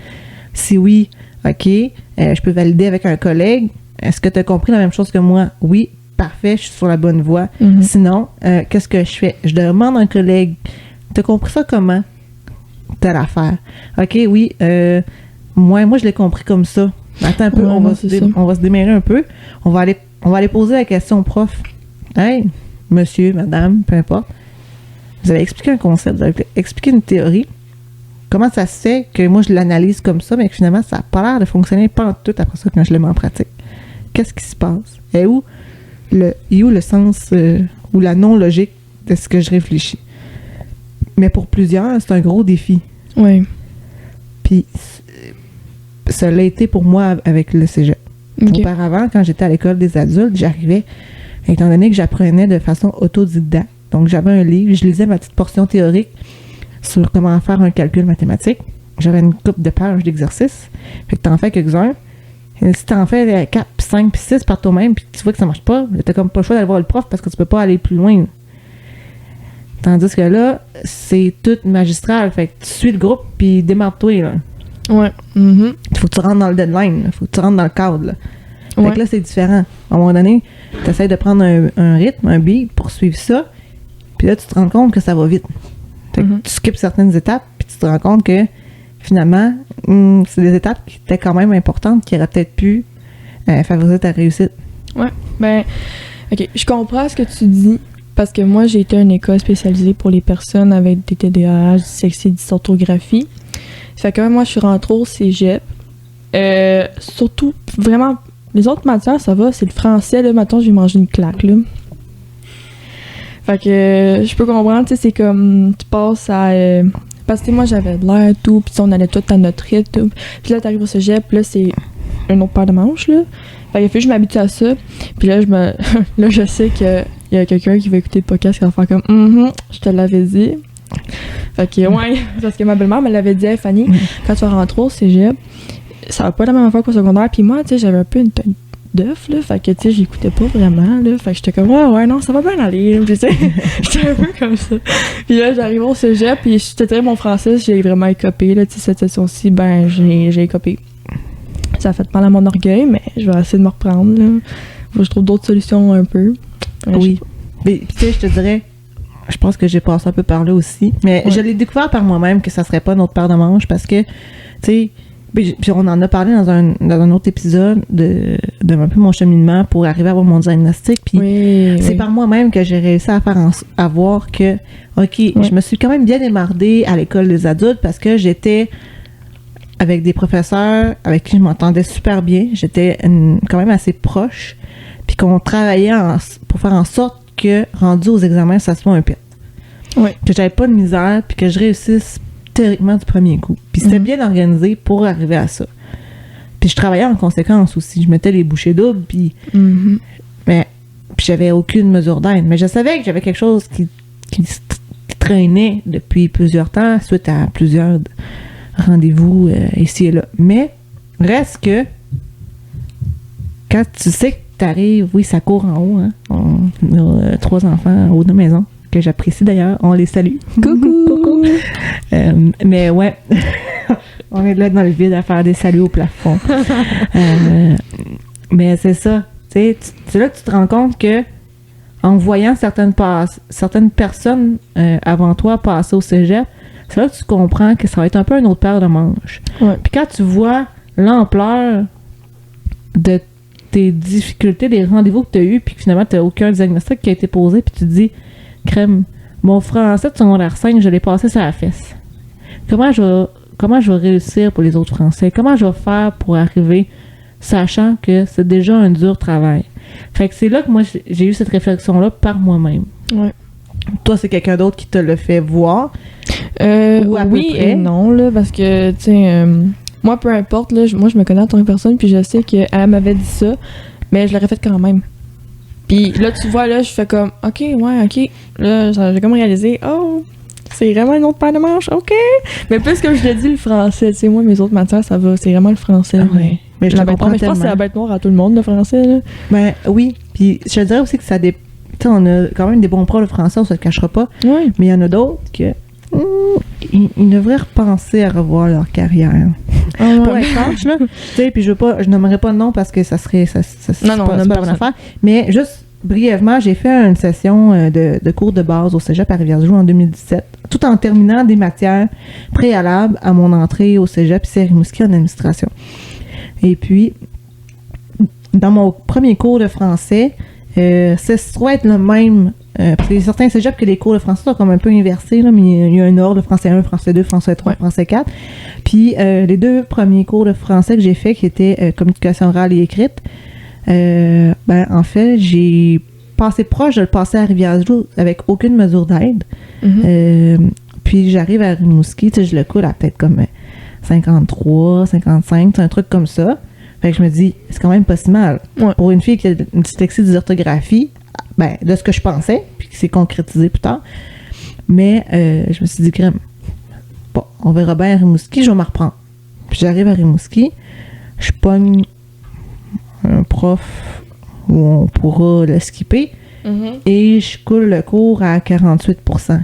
Si oui, OK, je peux valider avec un collègue. Est-ce que tu as compris la même chose que moi? Oui, parfait, je suis sur la bonne voie. Mm-hmm. Sinon, qu'est-ce que je fais? Je demande à un collègue, t'as compris ça comment? Telle affaire. OK, oui, moi, je l'ai compris comme ça. Attends un peu, on va se démêler un peu. On va aller poser la question au prof. Hey, monsieur, madame, peu importe. Vous avez expliqué un concept, vous avez expliqué une théorie. Comment ça se fait que moi, je l'analyse comme ça, mais que finalement, ça n'a pas l'air de fonctionner pas en tout après ça quand je le mets en pratique? Qu'est-ce qui se passe? Et où le sens ou la non-logique de ce que je réfléchis? Mais pour plusieurs, c'est un gros défi. Oui. Puis, ça l'a été pour moi avec le cégep. Okay. Auparavant, quand j'étais à l'école des adultes, j'arrivais, étant donné que j'apprenais de façon autodidacte. Donc, j'avais un livre, je lisais ma petite portion théorique sur comment faire un calcul mathématique. J'avais une couple de pages d'exercices. Fait que t'en fais quelques-uns. Et si t'en fais 4, 5, puis 6 par toi-même, puis tu vois que ça marche pas, t'as comme pas le choix d'aller voir le prof parce que tu peux pas aller plus loin. Tandis que là, c'est tout magistral. Fait que tu suis le groupe, puis démarre-toi, là. Ouais. Mm-hmm. Faut que tu rentres dans le deadline, il faut que tu rentres dans le cadre, là. Ouais. Fait que là, c'est différent. À un moment donné, tu essaies de prendre un rythme, un beat pour suivre ça, puis là, tu te rends compte que ça va vite. Fait que tu skippes certaines étapes, puis tu te rends compte que, finalement, c'est des étapes qui étaient quand même importantes, qui auraient peut-être pu favoriser ta réussite. Ouais. Ben, OK, je comprends ce que tu dis, parce que moi, j'ai été à une école spécialisée pour les personnes avec des TDAH, dyslexie, dysorthographie. Ça fait que moi, je suis rentrée au cégep, Surtout, vraiment, les autres matières, ça va. C'est le français, là, mettons, j'ai mangé une claque, là. Fait que je peux comprendre, tu sais, c'est comme, tu passes à... parce que moi, j'avais de l'air, tout, puis on allait tout à notre rythme. Puis là, t'arrives au cégep, là, c'est un autre paire de manches, là. Fait qu'il a fallu que je m'habitue à ça. Puis là, là, je sais qu'il y a quelqu'un qui va écouter le podcast qui va faire comme je te l'avais dit. Fait que, ouais, parce que ma belle-mère me l'avait dit, hey, Fanny, quand tu vas rentrer au cégep, ça va pas être la même affaire qu'au secondaire. Puis moi, tu sais, j'avais un peu une tête d'œuf, là. Fait que, tu sais, j'écoutais pas vraiment, là. Fait que j'étais comme, ouais, non, ça va bien aller. Puis, tu sais, j'étais un peu comme ça. Puis là, j'arrive au cégep, puis je te dirais, mon français, j'ai vraiment écopé, là. Tu sais, cette session-ci, ben, j'ai écopé. Ça a fait mal à mon orgueil, mais je vais essayer de me reprendre, là. Faut que je trouve d'autres solutions un peu. Oui. Mais, tu sais, je te dirais, je pense que j'ai passé un peu par là aussi. Mais je l'ai découvert par moi-même que ça serait pas notre paire de manches parce que, tu sais, puis on en a parlé dans un autre épisode de un peu mon cheminement pour arriver à avoir mon diagnostic. Puis c'est par moi-même que j'ai réussi à voir que, OK, je me suis quand même bien démardée à l'école des adultes parce que j'étais avec des professeurs avec qui je m'entendais super bien. J'étais quand même assez proche. Puis qu'on travaillait pour faire en sorte que, rendu aux examens, ça soit un pet. Que j'avais pas de misère, puis que je réussisse théoriquement du premier coup. Puis c'était bien organisé pour arriver à ça. Puis je travaillais en conséquence aussi. Je mettais les bouchées doubles, puis... puis j'avais aucune mesure d'aide. Mais je savais que j'avais quelque chose qui traînait depuis plusieurs temps, suite à plusieurs rendez-vous ici et là. Mais reste que quand tu sais que t'arrives, oui, ça court en haut, hein. On a 3 enfants en haut de la maison, que j'apprécie d'ailleurs. On les salue. Coucou! Mais ouais, on est là dans le vide à faire des saluts au plafond. Mais c'est ça. C'est là que tu te rends compte que en voyant certaines personnes avant toi passer au cégep, c'est là que tu comprends que ça va être un peu une autre paire de manches. Puis quand tu vois l'ampleur de tes difficultés, des rendez-vous que tu as eus, puis que finalement, tu n'as aucun diagnostic qui a été posé, puis tu te dis, crème, mon français de secondaire 5, je l'ai passé sur la fesse. Comment je vais réussir pour les autres français? Comment je vais faire pour arriver, sachant que c'est déjà un dur travail? Fait que c'est là que moi, j'ai eu cette réflexion-là par moi-même. Toi, c'est quelqu'un d'autre qui te le fait voir? Ou à oui peu près? Et non, là, parce que, tu sais... moi, peu importe, là, moi, je me connais en tant que personne, puis je sais qu'elle m'avait dit ça, mais je l'aurais fait quand même. Puis là, tu vois, là, je fais comme, OK. Là, j'ai comme réalisé, oh, c'est vraiment une autre paire de manches, OK. Mais plus que je l'ai dit, le français, tu sais, moi, mes autres matières, ça va, c'est vraiment le français. Mais je comprends mais je pense que c'est la bête noire à tout le monde, le français, là. Ben oui, puis je te dirais aussi que ça dépend. Tu sais, on a quand même des bons profs de français, on se le cachera pas. Oui. Mais il y en a d'autres que... ils devraient repenser à revoir leur carrière. Pour être franche, là. Tu sais, puis je nommerai pas de nom parce que ça serait... Non, pas bonne affaire. Mais juste brièvement, j'ai fait une session de cours de base au cégep à Rivière-du-Loup en 2017, tout en terminant des matières préalables à mon entrée au cégep ici à Rimouski en administration. Et puis, dans mon premier cours de français, ça se trouve être le même... parce qu'il y a certains cégeps que les cours de français sont comme un peu inversés, là, mais il y a un ordre, français 1, français 2, français 3, français 4. Puis les 2 premiers cours de français que j'ai fait, qui étaient communication orale et écrite, en fait, j'ai passé proche de le passer à Rivière-du-Loup avec aucune mesure d'aide. Puis j'arrive à Rimouski, tu sais, je le coule à peut-être comme 53, 55, un truc comme ça. Fait que je me dis, c'est quand même pas si mal. Pour une fille qui a une dyslexie d'orthographie, de ce que je pensais, puis qui s'est concrétisé plus tard. Mais je me suis dit, crème, bon, on verra bien à Rimouski, je vais m'en reprendre. Puis j'arrive à Rimouski, je pogne un prof où on pourra le skipper, et je coule le cours à 48%.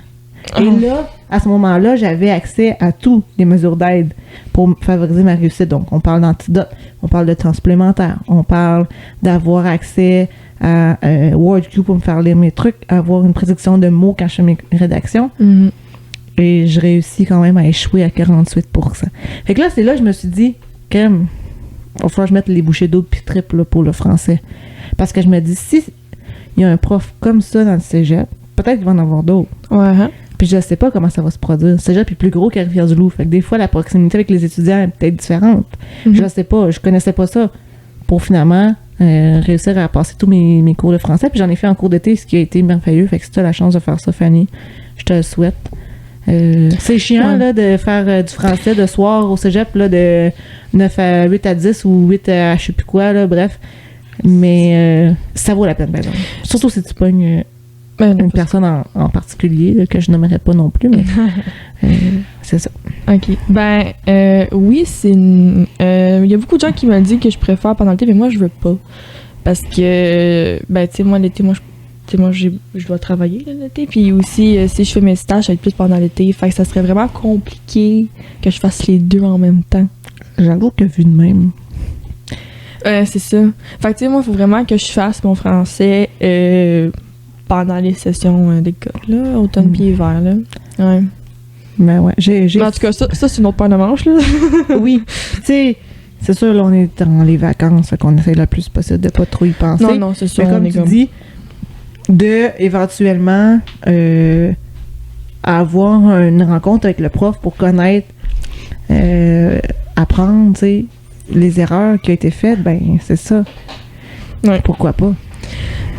Et là, à ce moment-là, j'avais accès à toutes les mesures d'aide pour favoriser ma réussite. Donc, on parle d'antidote, on parle de temps supplémentaire, on parle d'avoir accès à WordQ pour me faire lire mes trucs, avoir une prédiction de mots quand je fais mes rédactions. Et je réussis quand même à échouer à 48%. Fait que là, c'est là que je me suis dit, il va falloir que je mette les bouchées doubles puis triples pour le français. Parce que je me dis, si il y a un prof comme ça dans le cégep, peut-être qu'il va en avoir d'autres. Puis je sais pas comment ça va se produire. C'est déjà plus gros qu'à Rivière-du-Loup. Fait que des fois, la proximité avec les étudiants est peut-être différente. Je sais pas, je connaissais pas ça. Pour finalement réussir à passer tous mes cours de français. Puis j'en ai fait en cours d'été, ce qui a été merveilleux. Fait que si tu as la chance de faire ça, Fanny, je te le souhaite. C'est chiant là, de faire du français de soir au cégep là, de 9 à 8 à 10 ou 8 à je sais plus quoi, là, bref. Mais ça vaut la peine, par exemple. Surtout si tu pognes une personne en particulier, là, que je nommerais pas non plus, mais c'est ça. OK. Oui, c'est une... y a beaucoup de gens qui me disent que je préfère pendant l'été, mais moi, je veux pas. Parce que, tu sais, moi, l'été, je dois travailler là, l'été. Puis aussi, si je fais mes stages, ça va être plus pendant l'été. Fait que ça serait vraiment compliqué que je fasse les deux en même temps. J'avoue que vu de même. C'est ça. Fait que, tu sais, moi, il faut vraiment que je fasse mon français pendant les sessions d'école, là, automne puis hiver, là. Ouais. Ben ouais, Mais en tout cas, ça c'est une autre paire de manche, là. Oui. Tu sais, c'est sûr, là, on est dans les vacances, qu'on essaie le plus possible de pas trop y penser. Non, c'est sûr. Mais comme tu dis, de éventuellement avoir une rencontre avec le prof pour connaître, apprendre, tu sais, les erreurs qui ont été faites, ben c'est ça. Ouais. Pourquoi pas?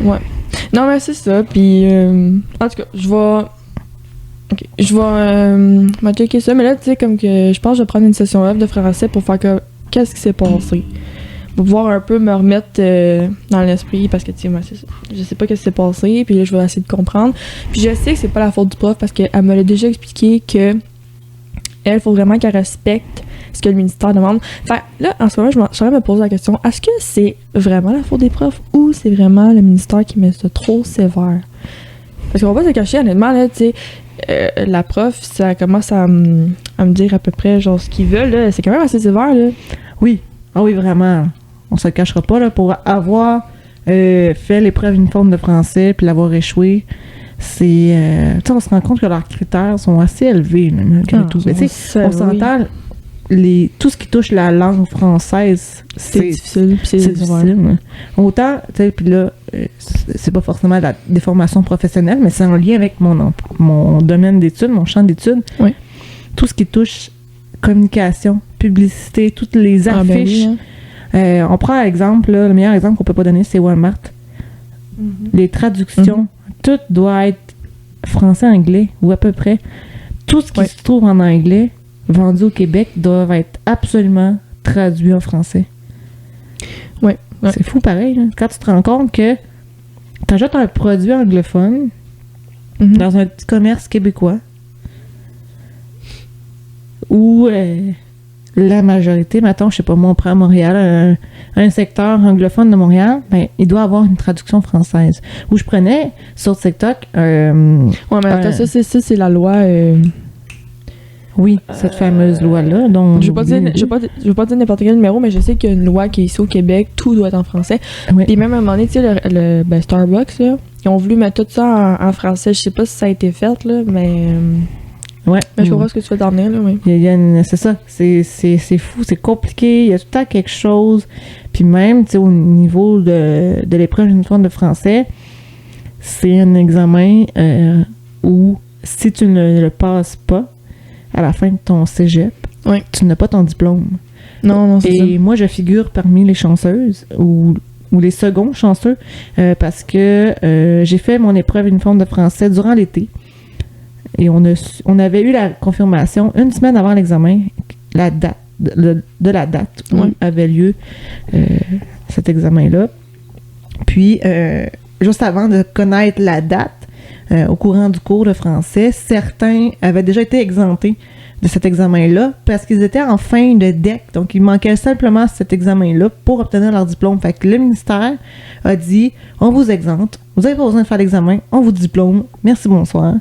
Ouais. Non, mais c'est ça. Puis, en tout cas, je vais checker ça. Mais là, tu sais, comme que je pense que je vais prendre une session off de français pour faire qu'est-ce qui s'est passé. Pour pouvoir un peu me remettre dans l'esprit parce que, tu sais, moi, c'est ça. Je sais pas qu'est-ce qui s'est passé. Puis là, je vais essayer de comprendre. Puis je sais que c'est pas la faute du prof parce qu'elle me l'a déjà expliqué que elle, faut vraiment qu'elle respecte ce que le ministère demande. Fait là, en ce moment, je suis en train de me poser la question, est-ce que c'est vraiment la faute des profs ou c'est vraiment le ministère qui met ça trop sévère? Parce qu'on va pas se cacher, honnêtement, là, tu sais, la prof, ça commence à me dire à peu près, genre, ce qu'ils veulent, là, c'est quand même assez sévère, là. Oui. Ah oui, vraiment. On se le cachera pas, là, pour avoir fait l'épreuve uniforme de français puis l'avoir échoué, c'est... tu sais, on se rend compte que leurs critères sont assez élevés, là, malgré tout. Mais tu sais, on s'entend... tout ce qui touche la langue française, c'est difficile. C'est difficile. Autant, tu sais, puis là, c'est pas forcément des formations professionnelles, mais c'est en lien avec mon domaine d'études, mon champ d'études. Oui. Tout ce qui touche communication, publicité, toutes les affiches. Ben oui, hein. On prend l'exemple, là, le meilleur exemple qu'on peut pas donner, c'est Walmart. Mm-hmm. Les traductions, tout doit être français-anglais, ou à peu près. Tout ce qui se trouve en anglais, vendu au Québec, doivent être absolument traduits en français. Oui. Ouais. C'est fou pareil, hein? Quand tu te rends compte que tu achètes un produit anglophone dans un petit commerce québécois où la majorité, mettons, je sais pas, moi on prend Montréal, un secteur anglophone de Montréal, ben il doit avoir une traduction française. Où je prenais sur TikTok... ouais, mais attends, ça c'est la loi... Oui, cette fameuse loi-là. Donc, je veux pas dire n'importe quel numéro, mais je sais qu'il y a une loi qui est ici au Québec, tout doit être en français. Oui. Puis même à un moment donné, tu sais, Starbucks, là, ils ont voulu mettre tout ça en français. Je sais pas si ça a été fait, là, mais... Ouais. Mais je comprends ce que tu veux t'en venir, là, oui. C'est ça, c'est fou, c'est compliqué, il y a tout le temps quelque chose. Puis même, tu sais, au niveau de l'épreuve uniforme de français, c'est un examen où si tu ne le passes pas, à la fin de ton cégep, tu n'as pas ton diplôme. Non, c'est ça. Et moi, je figure parmi les chanceuses ou les seconds chanceux parce que j'ai fait mon épreuve uniforme de français durant l'été. Et on avait eu la confirmation une semaine avant l'examen, la date de la date où avait lieu cet examen-là. Puis, juste avant de connaître la date, au courant du cours de français, certains avaient déjà été exemptés de cet examen-là parce qu'ils étaient en fin de DEC. Donc, il manquait simplement cet examen-là pour obtenir leur diplôme. Fait que le ministère a dit, on vous exempte, vous n'avez pas besoin de faire l'examen, on vous diplôme, merci, bonsoir.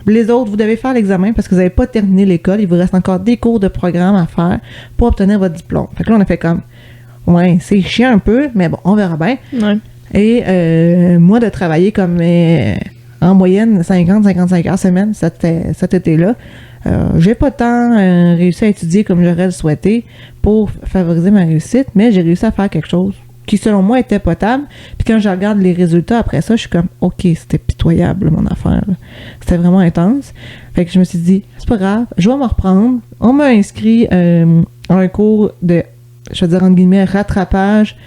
Les autres, vous devez faire l'examen parce que vous n'avez pas terminé l'école, il vous reste encore des cours de programme à faire pour obtenir votre diplôme. Fait que là, on a fait comme, ouais, c'est chiant un peu, mais bon, on verra bien. Ouais. Et moi, de travailler comme... en moyenne 50-55 heures semaine cet été-là. J'ai pas tant réussi à étudier comme j'aurais le souhaité pour favoriser ma réussite, mais j'ai réussi à faire quelque chose qui selon moi était potable. Puis quand je regarde les résultats après ça, je suis comme, OK, c'était pitoyable, mon affaire. Là. C'était vraiment intense. Fait que je me suis dit, c'est pas grave, je vais m'en reprendre. On m'a inscrit à un cours de, je veux dire, entre guillemets, rattrapage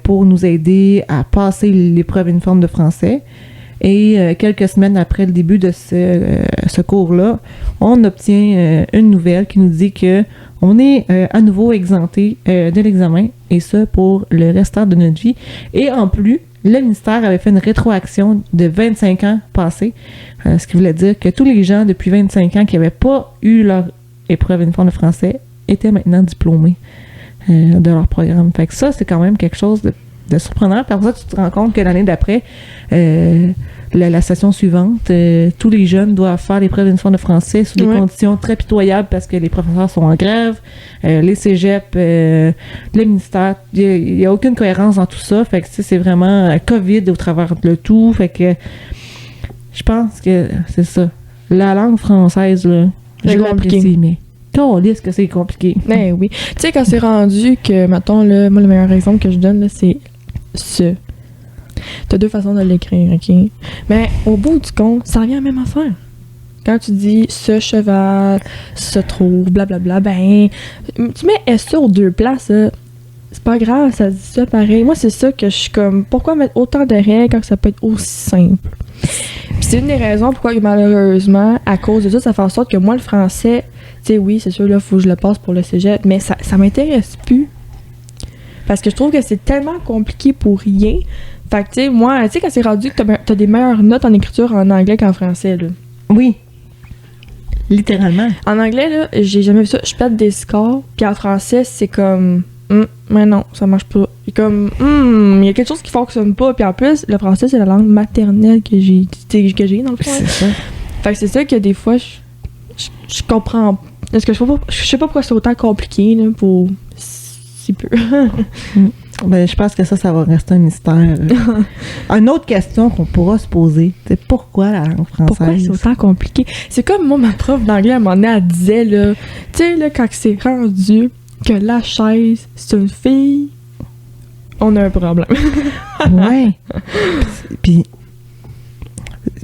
pour nous aider à passer l'épreuve uniforme de français. Et quelques semaines après le début de ce cours-là, on obtient une nouvelle qui nous dit que on est à nouveau exempté de l'examen, et ça pour le restant de notre vie. Et en plus, le ministère avait fait une rétroaction de 25 ans passés, ce qui voulait dire que tous les gens depuis 25 ans qui n'avaient pas eu leur épreuve uniforme de français étaient maintenant diplômés de leur programme. Fait que ça, c'est quand même quelque chose de surprenant. Par ça, tu te rends compte que l'année d'après, la session suivante, tous les jeunes doivent faire l'épreuve uniforme de français sous des conditions très pitoyables parce que les professeurs sont en grève, les cégeps, le ministère, il n'y a aucune cohérence dans tout ça. Fait que c'est vraiment COVID au travers de tout. Fait que je pense que c'est ça. La langue française, là, je l'apprécie, mais est-ce que c'est compliqué. Ben oui. Tu sais, quand c'est rendu que, mettons, là, moi, le meilleur exemple que je donne, là, c'est ce. T'as deux façons de l'écrire, OK? Mais au bout du compte, ça revient à la même affaire. Quand tu dis ce cheval se trouve, blablabla, ben, tu mets SE aux deux places, là, c'est pas grave, ça dit ça pareil. Moi, c'est ça que je suis comme, pourquoi mettre autant de règles quand ça peut être aussi simple? Puis c'est une des raisons pourquoi, malheureusement, à cause de ça fait en sorte que moi, le français, tu sais, oui, c'est sûr, là, faut que je le passe pour le cégep, mais ça m'intéresse plus. Parce que je trouve que c'est tellement compliqué pour rien. Fait que, tu sais, moi, tu sais, quand c'est rendu que t'as des meilleures notes en écriture en anglais qu'en français, là. Oui. Littéralement. En anglais, là, j'ai jamais vu ça. Je pète des scores, puis en français, c'est comme... mais non, ça marche pas. Et comme, il y a quelque chose qui fonctionne pas. Puis en plus, le français, c'est la langue maternelle que j'ai dans le fond. C'est ça. Fait que c'est ça que des fois, je comprends. Est-ce que je sais pas pourquoi c'est autant compliqué, là, pour si peu. Ben, je pense que ça va rester un mystère. Une autre question qu'on pourra se poser, c'est pourquoi la langue française? Pourquoi c'est autant compliqué? C'est comme moi, ma prof d'anglais, à un moment donné, elle disait, là, tu sais, là, quand c'est rendu que la chaise, c'est une fille, on a un problème. Ouais. Puis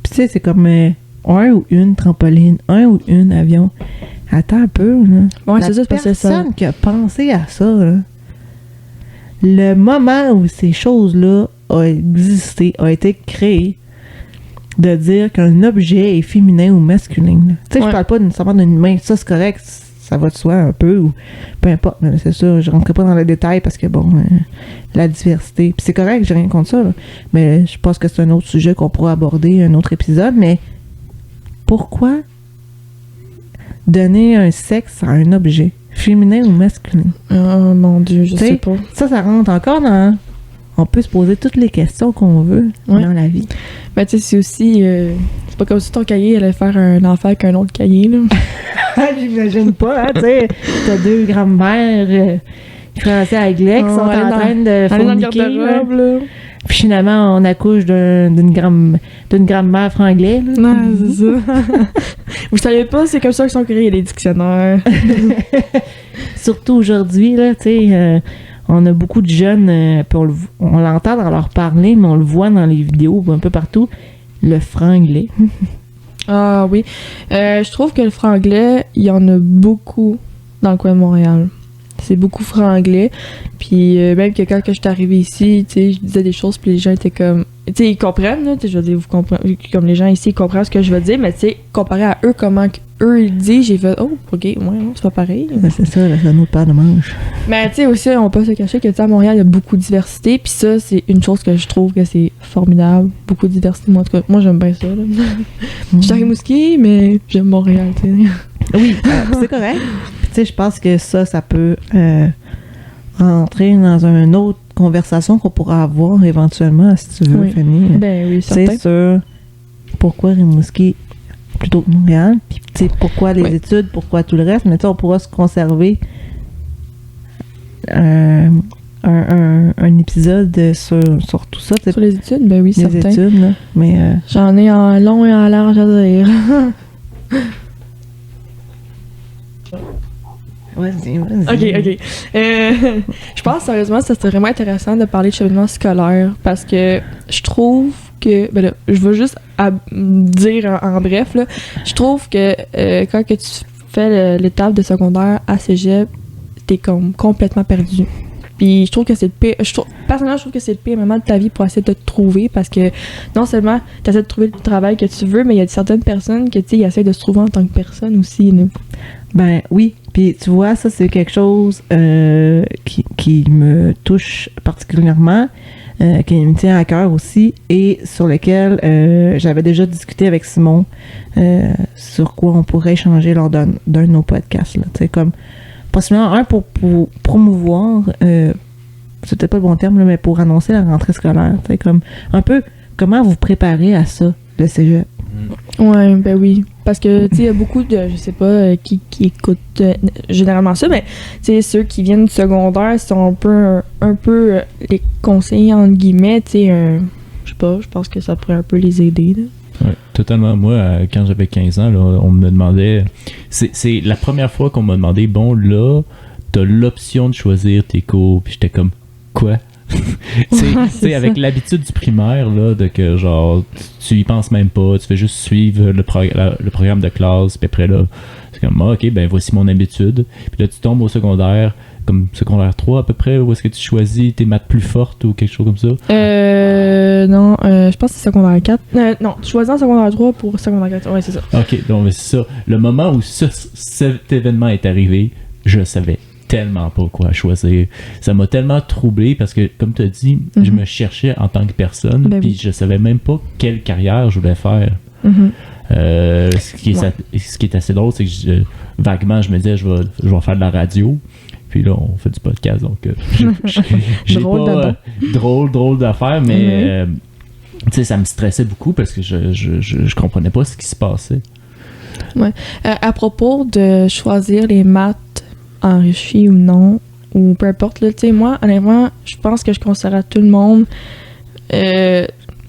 tu sais, c'est comme un ou une trampoline, un ou une avion. Attends un peu, là. Ouais, c'est ça, c'est parce que ça. Personne qui a pensé à ça, là. Le moment où ces choses-là ont existé, a été créé, de dire qu'un objet est féminin ou masculin. Tu sais, je parle pas nécessairement d'une main, ça c'est correct, ça va de soi un peu, ou peu importe, mais c'est sûr, je rentrerai pas dans les détails parce que, bon, la diversité, puis c'est correct, j'ai rien contre ça, là, mais je pense que c'est un autre sujet qu'on pourra aborder, un autre épisode, mais pourquoi donner un sexe à un objet? Féminin ou masculin? Oh mon Dieu, je sais pas. Ça rentre encore dans... On peut se poser toutes les questions qu'on veut dans la vie. Mais tu sais, c'est aussi... c'est pas comme si ton cahier allait faire un enfer qu'un autre cahier, là. J'imagine pas, hein, tu sais. T'as deux grands-mères français anglais qui sont en train de forniquer, là. Puis finalement, on accouche d'une grand-mère franglais. Non, c'est ça. Vous savez pas, c'est comme ça qu'ils sont créés les dictionnaires. Surtout aujourd'hui, là, tu sais, on a beaucoup de jeunes, puis on l'entend dans leur parler, mais on le voit dans les vidéos un peu partout, le franglais. Ah oui. Je trouve que le franglais, il y en a beaucoup dans le coin de Montréal. C'est beaucoup franglais. Puis même que quand je suis arrivée ici, tu sais, je disais des choses, puis les gens étaient comme... Tu sais, ils comprennent, là, je veux dire, vous comprenez, comme les gens ici, ils comprennent ce que je veux dire, mais tu sais, comparé à eux, comment eux ils disent, j'ai fait, oh, ok, ouais, non, c'est pas pareil. Ben, c'est ça, c'est un autre paire de manches. Mais tu sais, aussi, on peut se cacher que, tu sais, à Montréal, il y a beaucoup de diversité, puis ça, c'est une chose que je trouve que c'est formidable, beaucoup de diversité. Moi, en tout cas, moi, j'aime bien ça, là. Je suis à Rimouski, mais j'aime Montréal, tu sais. Oui, c'est correct. Tu sais, je pense que ça peut rentrer dans une autre conversation qu'on pourra avoir éventuellement, si tu veux, Fanny. Ben oui, certain. C'est sur pourquoi Rimouski plutôt que Montréal, puis tu sais, pourquoi les études, pourquoi tout le reste, mais tu sais, on pourra se conserver un épisode sur tout ça. Sur les études, ben oui, certain. Les études, là, mais... J'en ai en long et en large à dire. Vas-y. Ok. Je pense sérieusement que ça serait vraiment intéressant de parler de cheminement scolaire parce que je trouve que, ben là, je veux juste dire en bref, là, je trouve que quand que tu fais l'étape de secondaire à cégep, t'es comme complètement perdu. Puis je trouve que c'est le pire. Personnellement, je trouve que c'est le pire moment de ta vie pour essayer de te trouver parce que non seulement tu essaies de trouver le travail que tu veux, mais il y a certaines personnes qui essaient de se trouver en tant que personne aussi. Là. Ben oui, puis tu vois, ça c'est quelque chose qui me touche particulièrement, qui me tient à cœur aussi, et sur lequel j'avais déjà discuté avec Simon sur quoi on pourrait échanger lors d'un de nos podcasts. Tu sais, comme possiblement un pour promouvoir, c'est peut-être pas le bon terme, là, mais pour annoncer la rentrée scolaire. Tu sais, comme un peu comment vous préparez à ça, le cégep. Ouais, ben oui. Parce que, tu sais, il y a beaucoup de, je sais pas, qui écoutent généralement ça, mais, tu sais, ceux qui viennent du secondaire sont un peu les conseillers, entre guillemets, tu sais, je sais pas, je pense que ça pourrait un peu les aider, là. Ouais, totalement. Moi, quand j'avais 15 ans, là, on me demandait... C'est la première fois qu'on m'a demandé, bon, là, t'as l'option de choisir tes cours, puis j'étais comme, quoi? C'est avec l'habitude du primaire là, de que genre tu y penses même pas, tu fais juste suivre le programme de classe, puis après là c'est comme ok, ben voici mon habitude, puis là tu tombes au secondaire, comme secondaire 3 à peu près, où est-ce que tu choisis tes maths plus fortes ou quelque chose comme ça? Non, je pense que c'est secondaire 4. Non, tu choisis en secondaire 3 pour secondaire 4. Ouais, c'est ça. Ok, donc c'est ça. Le moment où cet événement est arrivé, je savais tellement pas quoi choisir. Ça m'a tellement troublé parce que, comme tu as dit, je me cherchais en tant que personne, puis oui. Je savais même pas quelle carrière je voulais faire. Ce qui est assez drôle, c'est que vaguement, je me disais, je vais faire de la radio. Puis là, on fait du podcast, donc j'ai pas drôle d'affaires, mais tu sais, ça me stressait beaucoup parce que je comprenais pas ce qui se passait. Ouais. À propos de choisir les maths enrichi ou non, ou peu importe, là, tu sais, moi, honnêtement, je pense que je conseillerais à tout le monde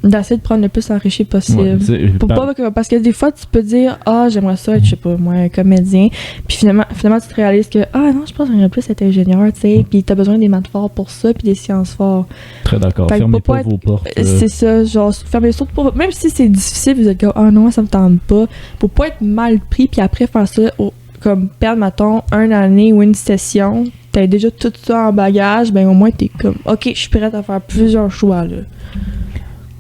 d'essayer de prendre le plus enrichi possible. Ouais, parce que des fois, tu peux dire, j'aimerais ça être, je sais pas, moi, un comédien, puis finalement, tu te réalises que, non, je pense que j'aimerais plus être ingénieur, tu sais, puis t'as besoin des maths forts pour ça, puis des sciences fortes. Très d'accord, fermez pas vos portes. C'est ça, genre, fermez surtout pas, même si c'est difficile, vous êtes comme, non, ça me tente pas, pour pas être mal pris, puis après faire ça comme perdre, mettons, une année ou une session, t'as déjà tout ça en bagage, ben au moins t'es comme, ok, je suis prête à faire plusieurs choix, là.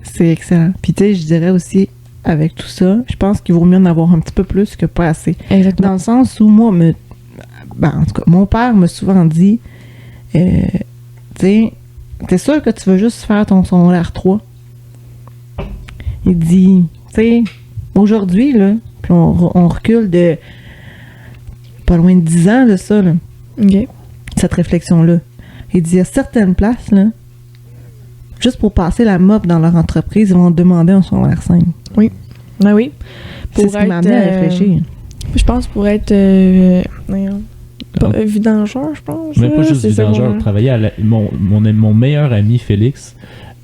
C'est excellent. Puis tu sais, je dirais aussi, avec tout ça, je pense qu'il vaut mieux en avoir un petit peu plus que pas assez. Exactement. Dans le sens où moi, en tout cas, mon père m'a souvent dit, tu sais, t'es sûr que tu veux juste faire ton secondaire 3? Il dit, tu sais, aujourd'hui, là, puis on recule de pas loin de 10 ans de ça, là. OK. Cette réflexion-là. Il dit, il y a certaines places, là, juste pour passer la mop dans leur entreprise, ils vont demander un secondaire 5. Oui. Ben oui. C'est ce qui m'a amené à réfléchir. Je pense pour être vidangeur, je pense. Mais pas juste vidangeur. Travailler à mon meilleur ami Félix,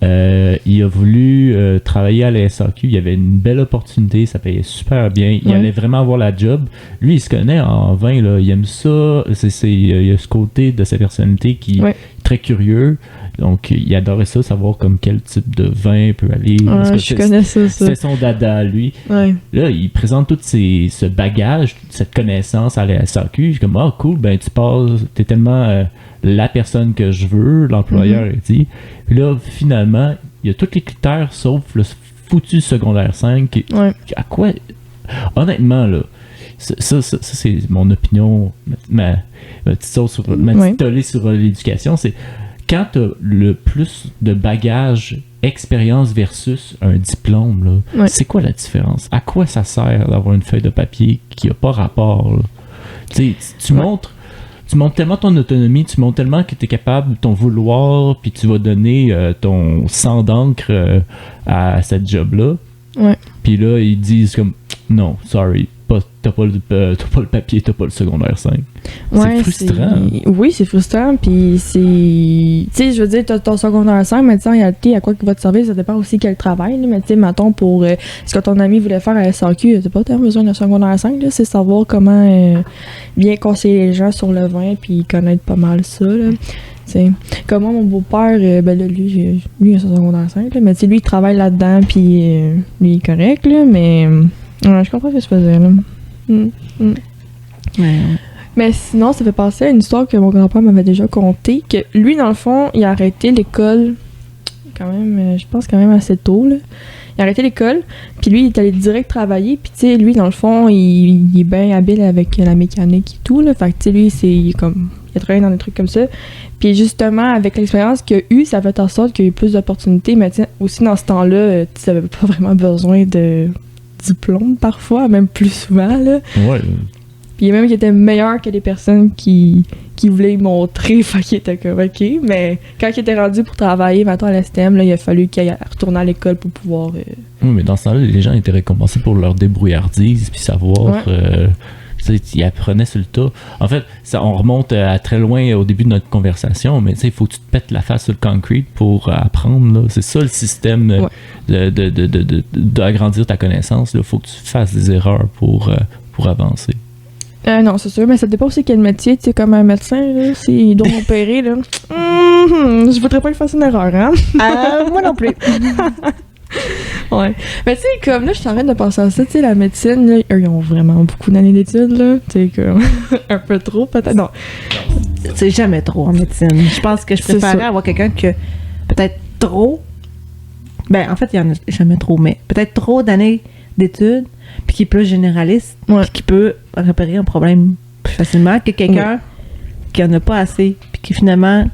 il a voulu travailler à la SAQ. Il y avait une belle opportunité, ça payait super bien. Il allait vraiment avoir la job. Lui, il se connaît en vin, là. Il aime ça. Il y a ce côté de sa personnalité qui est très curieux. Donc, il adorait ça, savoir comme quel type de vin peut aller. Je connais ça. C'est son dada, lui. Ouais. Là, il présente tout ce bagage, cette connaissance à la SAQ. Je suis comme, cool, ben tu passes, t'es tellement la personne que je veux, l'employeur a dit. Puis là, finalement, il y a tous les critères sauf le foutu secondaire 5. À quoi? Honnêtement, là, ça c'est mon opinion, ma petite sauce sur ma petite tollée sur l'éducation, c'est quand tu as le plus de bagages, expérience versus un diplôme, là, c'est quoi la différence? À quoi ça sert d'avoir une feuille de papier qui n'a pas rapport? Tu montres tellement ton autonomie, tu montres tellement que tu es capable de ton vouloir, puis tu vas donner ton sang d'encre à cette job-là. Ouais. Puis là, ils disent comme, non, sorry, t'as pas le papier, t'as pas le secondaire 5. Ouais, c'est frustrant. Oui, c'est frustrant, puis c'est... Tu sais, je veux dire, t'as ton secondaire 5, mais tu sais, en réalité, à quoi qu'il va te servir, ça dépend aussi quel travail, là, mais tu sais, mettons, pour ce que ton ami voulait faire à la SAQ, t'as pas tellement besoin d'un secondaire 5, là, c'est savoir comment bien conseiller les gens sur le vin, puis connaître pas mal ça, là. T'sais, comme moi, mon beau-père, ben là, lui, il a son secondaire 5, là, mais tu sais, lui, il travaille là-dedans, puis lui, il est correct, là, mais ouais, je comprends ce que je faisais, là. Ouais. Mais sinon, ça fait penser à une histoire que mon grand-père m'avait déjà contée, que lui, dans le fond, il a arrêté l'école, quand même, je pense quand même assez tôt, là. Il a arrêté l'école, puis lui, il est allé direct travailler, puis tu sais, lui, dans le fond, il est bien habile avec la mécanique et tout, là, fait que tu sais, lui, il a travaillé dans des trucs comme ça. Puis justement, avec l'expérience qu'il a eue, ça fait en sorte qu'il y a eu plus d'opportunités. Mais aussi dans ce temps-là, tu n'avais pas vraiment besoin de diplôme parfois, même plus souvent. Là. Ouais. Puis il y a même qui était meilleur que les personnes qui voulaient y montrer. Fait qu'il était comme OK. Mais quand il était rendu pour travailler, maintenant à l'STM, là, il a fallu qu'il aille retourner à l'école pour pouvoir... Oui, mais dans ce temps-là, les gens étaient récompensés pour leur débrouillardise, puis savoir... Ouais. Ils apprenaient sur le tas. En fait, on remonte à très loin au début de notre conversation, mais il faut que tu te pètes la face sur le concrete pour apprendre. Là. C'est ça le système d'agrandir ta connaissance. Il faut que tu fasses des erreurs pour avancer. Non, c'est sûr, mais ça dépend aussi quel métier. Tu sais, comme un médecin, là, s'il doit opérer, là, je voudrais pas qu'il fasse une erreur, hein? Moi non plus. Ouais. Mais tu sais, comme là, je suis en train de penser à ça, tu sais, la médecine, là, eux, ils ont vraiment beaucoup d'années d'études, là. Tu sais, comme, un peu trop, peut-être. Non. C'est jamais trop en médecine. Je pense que je préférerais avoir quelqu'un qui a peut-être trop. Ben, en fait, il y en a jamais trop, mais peut-être trop d'années d'études, puis qui est plus généraliste, Ouais. puis qui peut repérer un problème plus facilement que quelqu'un qui en a pas assez, puis qui finalement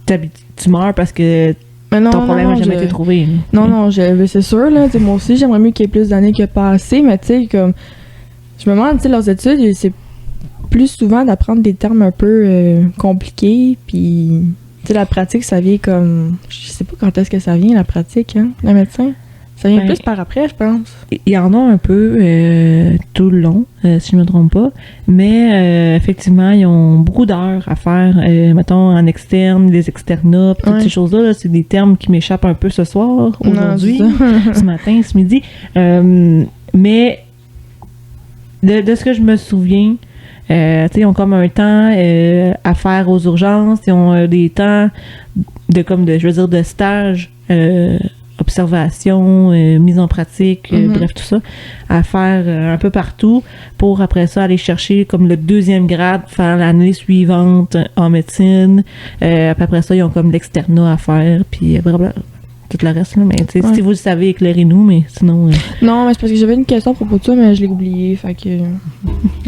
tu meurs parce que Mais non, ton problème n'a jamais été trouvé. Non, c'est sûr, là. Moi aussi, j'aimerais mieux qu'il y ait plus d'années que pas assez, mais tu sais, comme. Je me demande, tu sais, leurs études, c'est plus souvent d'apprendre des termes un peu compliqués, puis. Tu sais, la pratique, ça vient comme. Je sais pas quand est-ce que ça vient, la pratique, hein, le médecin. Ça vient plus par après, je pense. Il y en a un peu tout le long, si je me trompe pas. Mais effectivement, ils ont beaucoup d'heures à faire, mettons, en externe, des externats, toutes ces choses-là. Là, c'est des termes qui m'échappent un peu ce soir, aujourd'hui, ce matin, ce midi. Mais de ce que je me souviens, ils ont comme un temps à faire aux urgences. Ils ont des temps de stage, observation, mise en pratique, bref, tout ça, à faire un peu partout pour après ça aller chercher comme le 2e grade, faire l'année suivante en médecine. Puis après ça, ils ont comme l'externat à faire, puis blablabla. Tout le reste, là. Mais si vous le savez, éclairez-nous, mais sinon... Non, mais c'est parce que j'avais une question à propos de ça, mais je l'ai oublié, fait que...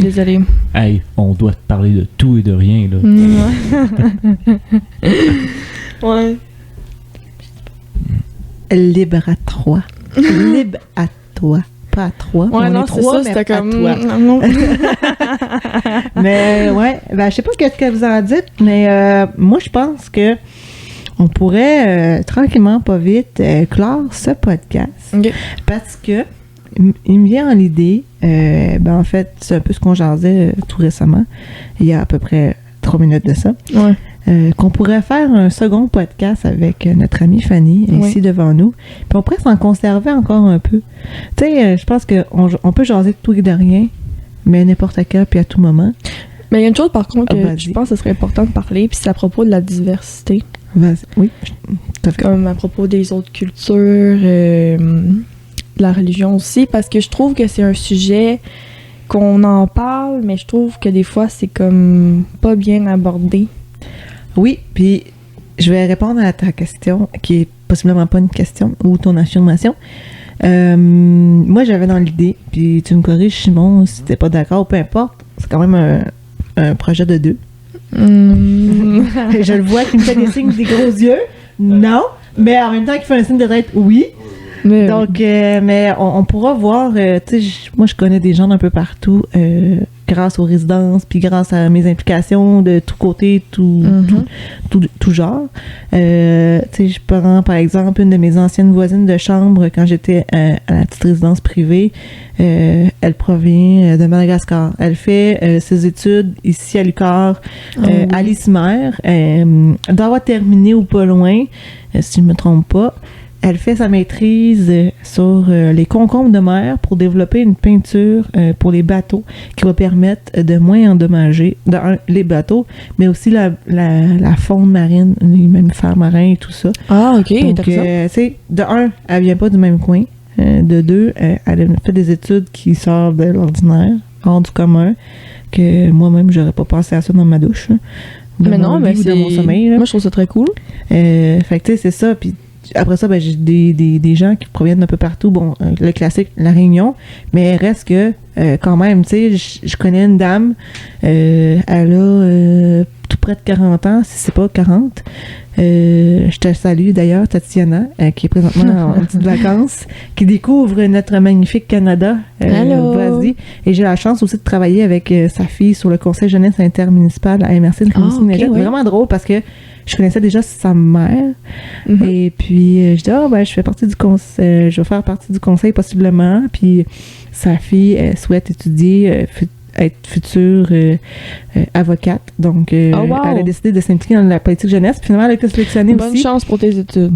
Désolée. Hey, on doit te parler de tout et de rien, là. Ouais. Libre à 3. Libre à toi. Pas à 3. Ouais, on non, est c'est 3, ça, mais c'était à comme... toi. Non. Mais ouais, ben, je sais pas ce que vous en dites, mais moi, je pense que on pourrait tranquillement, pas vite, clore ce podcast. Okay. Parce que il me vient en l'idée, en fait, c'est un peu ce qu'on jasait tout récemment, il y a à peu près 3 minutes de ça. Ouais. Qu'on pourrait faire un second podcast avec notre amie Fanny, ici devant nous. Puis on pourrait s'en conserver encore un peu. Tu sais, je pense qu'on peut jaser de tout et de rien, mais n'importe quand puis à tout moment. Mais il y a une chose, par contre, que je pense que ce serait important de parler, puis c'est à propos de la diversité. Vas-y. Oui, tout à fait. Comme à propos des autres cultures, de la religion aussi, parce que je trouve que c'est un sujet qu'on en parle, mais je trouve que des fois, c'est comme pas bien abordé. Oui, puis je vais répondre à ta question, qui est possiblement pas une question, ou ton affirmation. Moi, j'avais dans l'idée, puis tu me corriges, Simon, si t'es pas d'accord, peu importe, c'est quand même un projet de 2. Je le vois qui me fait des signes des gros yeux. Non, mais en même temps qui fait un signe de tête, oui. Donc, mais on pourra voir, tu sais, moi je connais des gens d'un peu partout grâce aux résidences, puis grâce à mes implications de tous côtés, tout genre. Tu sais, je prends par exemple une de mes anciennes voisines de chambre quand j'étais à la petite résidence privée. Elle provient de Madagascar. Elle fait ses études ici à l'UQAR, à l'ISMER. Elle doit avoir terminé ou pas loin, si je ne me trompe pas. Elle fait sa maîtrise sur les concombres de mer pour développer une peinture pour les bateaux qui va permettre de moins endommager les bateaux, mais aussi la faune marine, les mammifères marins et tout ça. Ah, ok, donc, de un, elle vient pas du même coin. De deux, elle a fait des études qui sortent de l'ordinaire, hors du commun, que moi-même, j'aurais pas pensé à ça dans ma douche. Mais non, mais c'est... Dans mon sommeil, moi, je trouve ça très cool. Fait que, tu sais, c'est ça. Puis après ça, ben, j'ai des gens qui proviennent d'un peu partout. Bon, le classique, La Réunion, mais reste que, quand même, tu sais, je connais une dame, elle a tout près de 40 ans, si c'est pas 40. Je te salue d'ailleurs, Tatiana, qui est présentement en petites vacances, qui découvre notre magnifique Canada. Vas-y. Et j'ai la chance aussi de travailler avec sa fille sur le conseil jeunesse intermunicipal à MRC de Rimouski. C'est vraiment drôle parce que je connaissais déjà sa mère. Et puis, je dis, je fais partie du conseil, je vais faire partie du conseil possiblement. Puis, sa fille, elle souhaite étudier, être future avocate. Donc, elle a décidé de s'impliquer dans la politique jeunesse. Puis, finalement, elle a été sélectionnée aussi. Bonne chance pour tes études.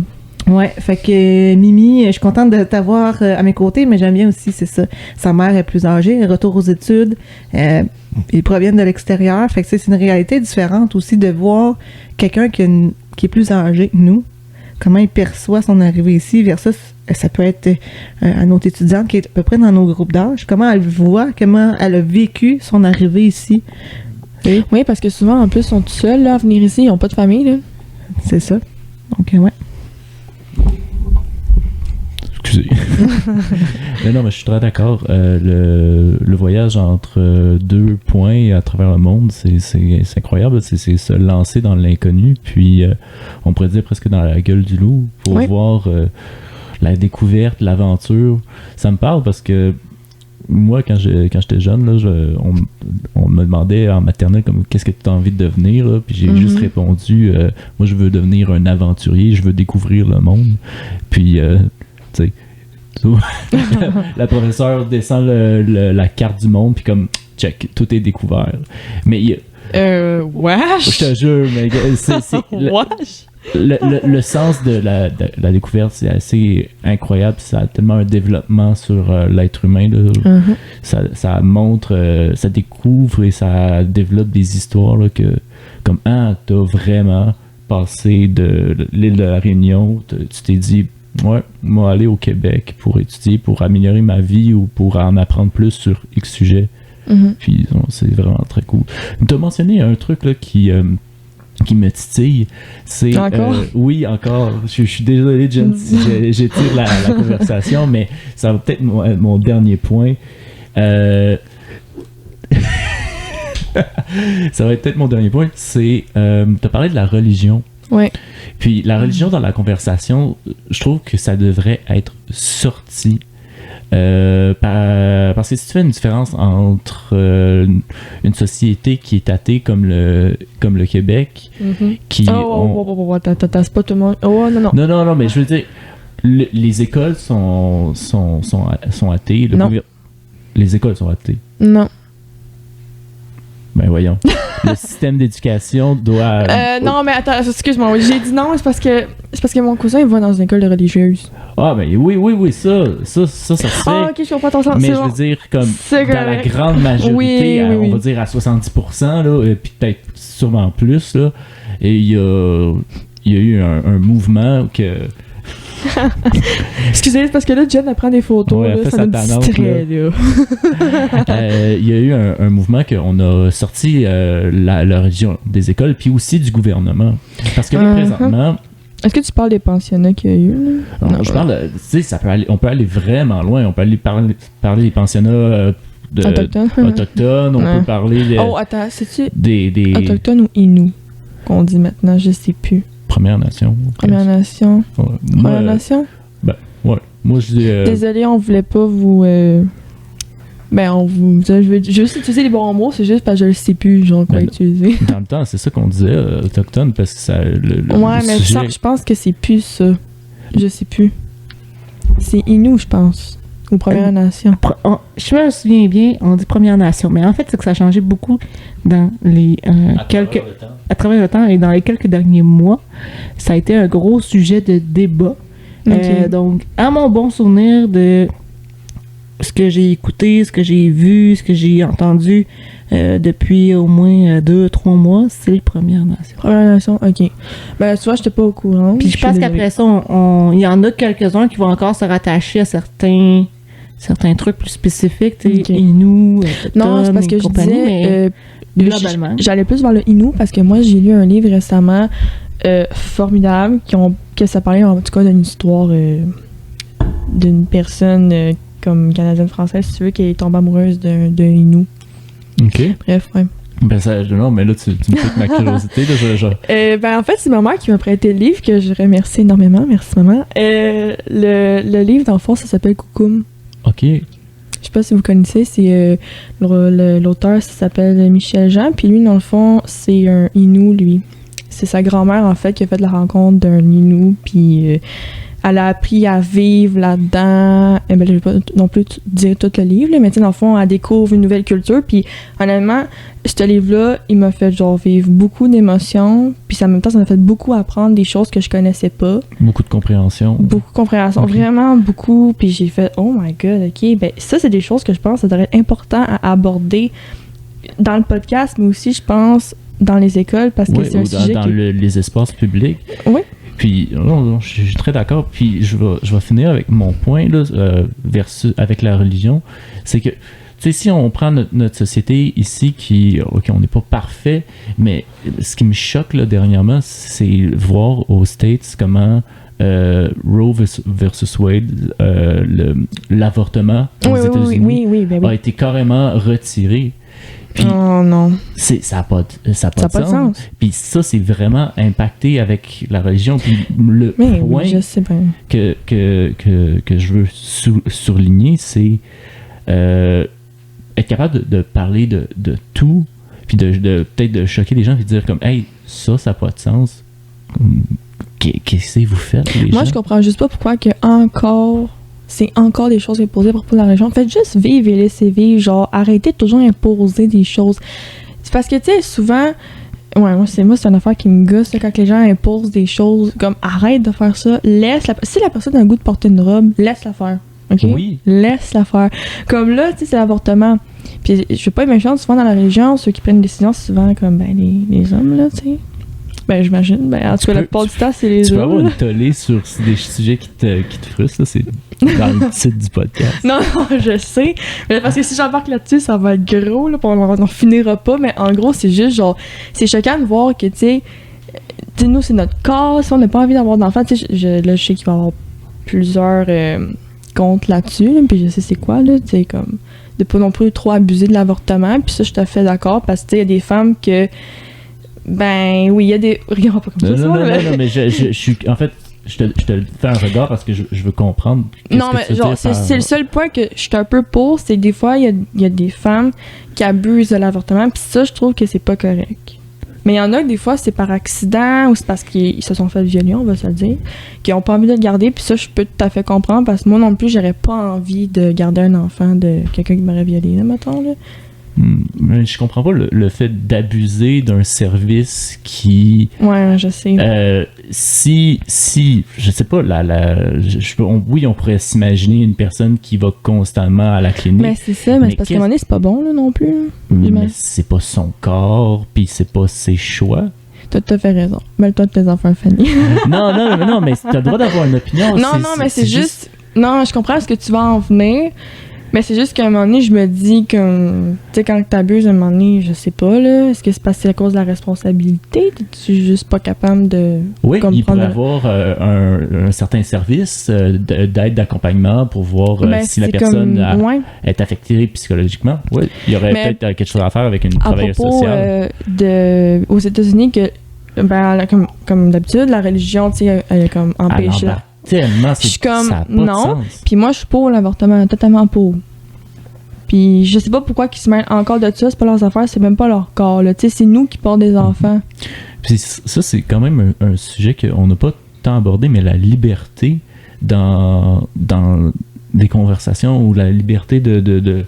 Ouais, fait que Mimi, je suis contente de t'avoir à mes côtés, mais j'aime bien aussi, c'est ça. Sa mère est plus âgée, elle retourne aux études, ils proviennent de l'extérieur, fait que c'est une réalité différente aussi de voir quelqu'un qui est plus âgé que nous, comment il perçoit son arrivée ici versus ça peut être un autre étudiante qui est à peu près dans nos groupes d'âge, comment elle voit, comment elle a vécu son arrivée ici. Oui, parce que souvent, en plus, ils sont tout seuls là, à venir ici, ils n'ont pas de famille. Là. C'est ça. Donc, ouais. Excusez. Non, mais je suis très d'accord. Le voyage entre deux points à travers le monde, c'est incroyable. C'est se lancer dans l'inconnu, puis on pourrait dire presque dans la gueule du loup pour voir la découverte, l'aventure. Ça me parle parce que moi, quand j'étais jeune, là, on me demandait en maternelle comme qu'est-ce que tu as envie de devenir, là, puis j'ai juste répondu moi je veux devenir un aventurier, je veux découvrir le monde. Puis tu sais, la professeure descend la carte du monde, puis comme check, tout est découvert. Mais il wesh! Je te jure, mais le sens de la découverte, c'est assez incroyable. Ça a tellement un développement sur l'être humain. Là. Ça montre, ça découvre et ça développe des histoires là, que, comme, t'as vraiment passé de l'île de la Réunion, tu t'es dit, moi aller au Québec pour étudier, pour améliorer ma vie ou pour en apprendre plus sur X sujet. Puis c'est vraiment très cool. Tu as mentionné un truc là, qui me titille, c'est... Encore? Oui, encore. Je suis désolé, Jen, si j'étire la conversation, mais ça va peut-être mon dernier point. Ça va être peut-être mon dernier point. C'est... tu as parlé de la religion. Oui. Puis la religion dans la conversation, je trouve que ça devrait être sorti. Parce que si tu fais une différence entre une société qui est athée comme le Québec, qui t'as pas tout le monde. Non, mais je veux dire, les écoles sont athées. Les écoles sont athées. Non. Ben voyons. Le système d'éducation doit... non, mais attends, excuse-moi. J'ai dit non, c'est parce que mon cousin il va dans une école de religieuse. Ah, ben oui, ça se fait. Ah, ok, je comprends ton sens. Mais je veux dire, comme dans la grande majorité, on va dire à 70%, là, puis peut-être sûrement plus, là, et il y a eu un mouvement que... Excusez, c'est parce que là, Jen elle prend des photos, là, ça me distrait, là. Il y a eu un mouvement qu'on a sorti la religion des écoles, puis aussi du gouvernement. Parce que là, présentement... Est-ce que tu parles des pensionnats qu'il y a eu? Là? Non, je parle, tu sais, on peut aller vraiment loin. On peut aller parler des pensionnats autochtones. On peut parler attends, c'est-tu des autochtones ou Inuits qu'on dit maintenant? Je sais plus. Première Nation. Première Nation? Ouais. Première Nation? Ben, ouais. Moi, je dis... Désolé, on voulait pas vous... Ben, je veux juste utiliser les bons mots, c'est juste parce que je le sais plus, genre, quoi utiliser. Dans le temps, c'est ça qu'on disait, autochtone, parce que ça. Ouais, mais sujet... ça, je pense que c'est plus ça. Je sais plus. C'est Innu, je pense. Ou Première Nation. Je me souviens bien, on dit Première Nation, mais en fait, c'est que ça a changé beaucoup dans les à travers le temps et dans les quelques derniers mois. Ça a été un gros sujet de débat. Okay. Donc, à mon bon souvenir de ce que j'ai écouté, ce que j'ai vu, ce que j'ai entendu depuis au moins 2-3 mois, c'est les Premières Nations. Première Nation, ok. Ben, tu vois, j'étais pas au courant. Puis je pense qu'après ça, il y en a quelques-uns qui vont encore se rattacher à certains trucs plus spécifiques, tu sais, Okay. Innu, non, c'est parce que je disais... globalement. J'allais plus vers le Innu parce que moi, j'ai lu un livre récemment formidable que ça parlait en tout cas d'une histoire d'une personne comme canadienne-française, si tu veux, qui est tombée amoureuse d'un Innu. OK. Bref, ouais. Ben ça, non, mais là, tu me piques ma curiosité. Là, ben, en fait, c'est ma mère qui m'a prêté le livre, que je remercie énormément. Merci, maman. Le livre, dans le fond, ça s'appelle Coucoum. OK. Je sais pas si vous connaissez, c'est l'auteur, ça s'appelle Michel Jean, puis lui, dans le fond, c'est un Innu, lui. C'est sa grand-mère, en fait, qui a fait la rencontre d'un Innu, puis elle a appris à vivre là-dedans. Ben, je vais pas non plus dire tout le livre, là, mais tu sais, dans le fond, elle découvre une nouvelle culture, puis honnêtement, ce livre-là, il m'a fait genre vivre beaucoup d'émotions, puis en même temps, ça m'a fait beaucoup apprendre des choses que je connaissais pas. Beaucoup de compréhension. Beaucoup de compréhension, Okay. Vraiment beaucoup, puis j'ai fait « Oh my God, OK, ben ça, c'est des choses que je pense que ça devrait être important à aborder dans le podcast, mais aussi, je pense, dans les écoles, parce que Oui, c'est un ou sujet dans les espaces publics. Oui. Puis, non, je suis très d'accord. Puis, je vais finir avec mon point, là, versus avec la religion. C'est que, tu sais, si on prend notre société ici, OK, on n'est pas parfait, mais ce qui me choque, là, dernièrement, c'est voir aux States comment Roe versus Wade, l'avortement aux États-Unis ben a été carrément retiré. Puis, oh non. ça n'a pas de sens. Puis ça, c'est vraiment impacté avec la religion. Puis le point je sais pas. que je veux souligner, c'est être capable de parler de tout, puis de peut-être de choquer les gens, puis de dire comme « Hey, ça n'a pas de sens. » Qu'est-ce que vous faites, les gens? Moi, je comprends juste pas pourquoi c'est encore des choses imposées à propos de la religion. Faites juste vivre et laisser vivre. Genre, arrêtez de toujours imposer des choses. C'est parce que, tu sais, souvent... Ouais, moi, c'est une affaire qui me gosse, là, quand les gens imposent des choses, comme, arrête de faire ça, si la personne a un goût de porter une robe, laisse-la faire. OK? Oui. Laisse-la faire. Comme là, tu sais, c'est l'avortement. Puis, je veux pas être méchante, souvent dans la religion, ceux qui prennent des décisions, c'est souvent comme, ben, les hommes, là, tu sais. Ben, j'imagine. Ben, en tout cas, la plupart du temps, c'est les Tu hommes. peux avoir une tollée sur des sujets qui te frustrent, là, c'est dans le titre du podcast. Non, je sais. Mais parce que si j'embarque là-dessus, ça va être gros, là, on n'en finira pas. Mais en gros, c'est juste genre, c'est choquant de voir que, tu sais, nous, c'est notre corps. Si on n'a pas envie d'avoir d'enfants, tu sais, je sais qu'il va y avoir plusieurs comptes là-dessus, là, puis je sais c'est quoi, là, tu sais, comme, de pas non plus trop abuser de l'avortement. Puis ça, je suis tout à fait d'accord, parce que, tu sais, il y a des femmes que. Ben oui, il y a des. Regarde pas comme ça. Non, mais je suis. En fait, je te fais un regard parce que je veux comprendre. Non, mais genre, c'est le seul point que je suis un peu pour, c'est que des fois, il y a des femmes qui abusent de l'avortement, puis ça, je trouve que c'est pas correct. Mais il y en a que des fois, c'est par accident ou c'est parce qu'ils se sont fait violer, on va se le dire, qui ont pas envie de le garder, puis ça, je peux tout à fait comprendre, parce que moi non plus, j'aurais pas envie de garder un enfant de quelqu'un qui m'aurait violé, là, mettons, là. Mais je comprends pas le fait d'abuser d'un service Ouais, je sais. si je sais pas oui, on pourrait s'imaginer une personne qui va constamment à la clinique. Mais c'est ça, mais c'est parce qu'à un moment donné, c'est pas bon là non plus. Mais c'est pas son corps, puis c'est pas ses choix. T'as fait raison. Mêle-toi de tes enfants, Fanny. non, mais t'as le droit d'avoir une opinion. Non, mais c'est juste... Non, je comprends ce que tu vas en venir. Mais c'est juste qu'à un moment donné, je me dis que, tu sais, quand t'abuses, à un moment donné, je sais pas, là, est-ce que c'est parce que c'est à cause de la responsabilité? T'es-tu juste pas capable de... Oui, il pourrait avoir un certain service d'aide, d'accompagnement pour voir si la personne est affectée psychologiquement. Oui, il y aurait peut-être quelque chose à faire avec une travailleuse sociale. Aux États-Unis, que, ben, comme d'habitude, la religion, tu sais, elle a comme empêché... Tellement, je suis comme, ça a pas non. de sens. Puis moi, je suis pour l'avortement, totalement pour. Puis je sais pas pourquoi ils se mêlent encore de ça, c'est pas leurs affaires, c'est même pas leur corps, là. Tu sais, c'est nous qui portons des enfants. Puis ça, c'est quand même un sujet qu'on n'a pas tant abordé, mais la liberté dans des conversations ou la liberté de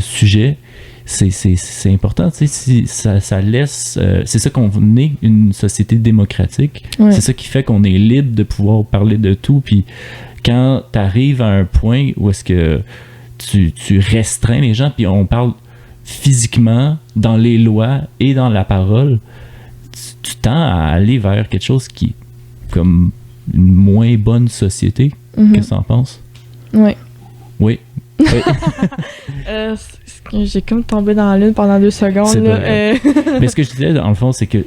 sujets, c'est important. Tu sais, si ça laisse... c'est ça qu'on est, une société démocratique. Ouais. C'est ça qui fait qu'on est libre de pouvoir parler de tout. Puis quand tu arrives à un point où est-ce que tu restreins les gens, puis on parle physiquement dans les lois et dans la parole, tu tends à aller vers quelque chose qui est comme une moins bonne société. Mhm. Qu'est-ce que t'en penses? Ouais. Oui. J'ai comme tombé dans la lune pendant 2 secondes. C'est Là. Mais ce que je disais, dans le fond, c'est que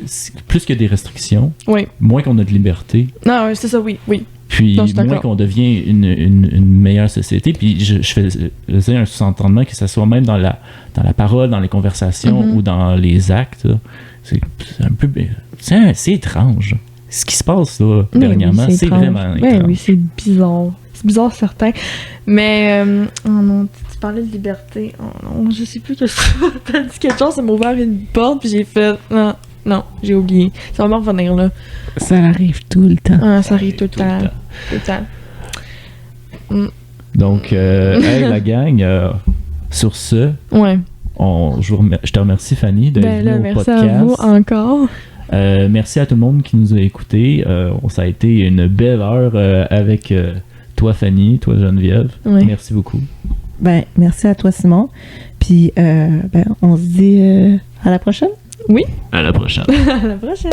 plus qu'il y a des restrictions, Oui. moins qu'on a de liberté, Non, c'est ça, oui. puis Non, je suis moins d'accord. qu'on devient une meilleure société. Puis je faisais un sous-entendement que ça soit même dans la parole, dans les conversations Mhm. ou dans les actes. Là. C'est un peu... C'est étrange. Ce qui se passe là, dernièrement, c'est étrange. vraiment Ouais, étrange. oui, c'est bizarre. C'est bizarre, certain. Mais, oh non, tu parlais de liberté. Oh non, je sais plus que t'as dit quelque chose, ça m'a ouvert une porte, puis j'ai fait. Non, j'ai oublié. Ça va me revenir, là. Ça arrive tout le temps. Ah, ça arrive tout le Tout le temps. temps. Tout le temps. Donc, hey, la gang, sur ce, Ouais. je te remercie, Fanny, d'être Ben venue là, au merci podcast. à vous encore. Merci à tout le monde qui nous a écoutés. Ça a été une belle heure avec toi, Fanny, toi, Geneviève. Oui. Merci beaucoup. Ben, merci à toi, Simon. Puis, on se dit à la prochaine. À la prochaine. À la prochaine.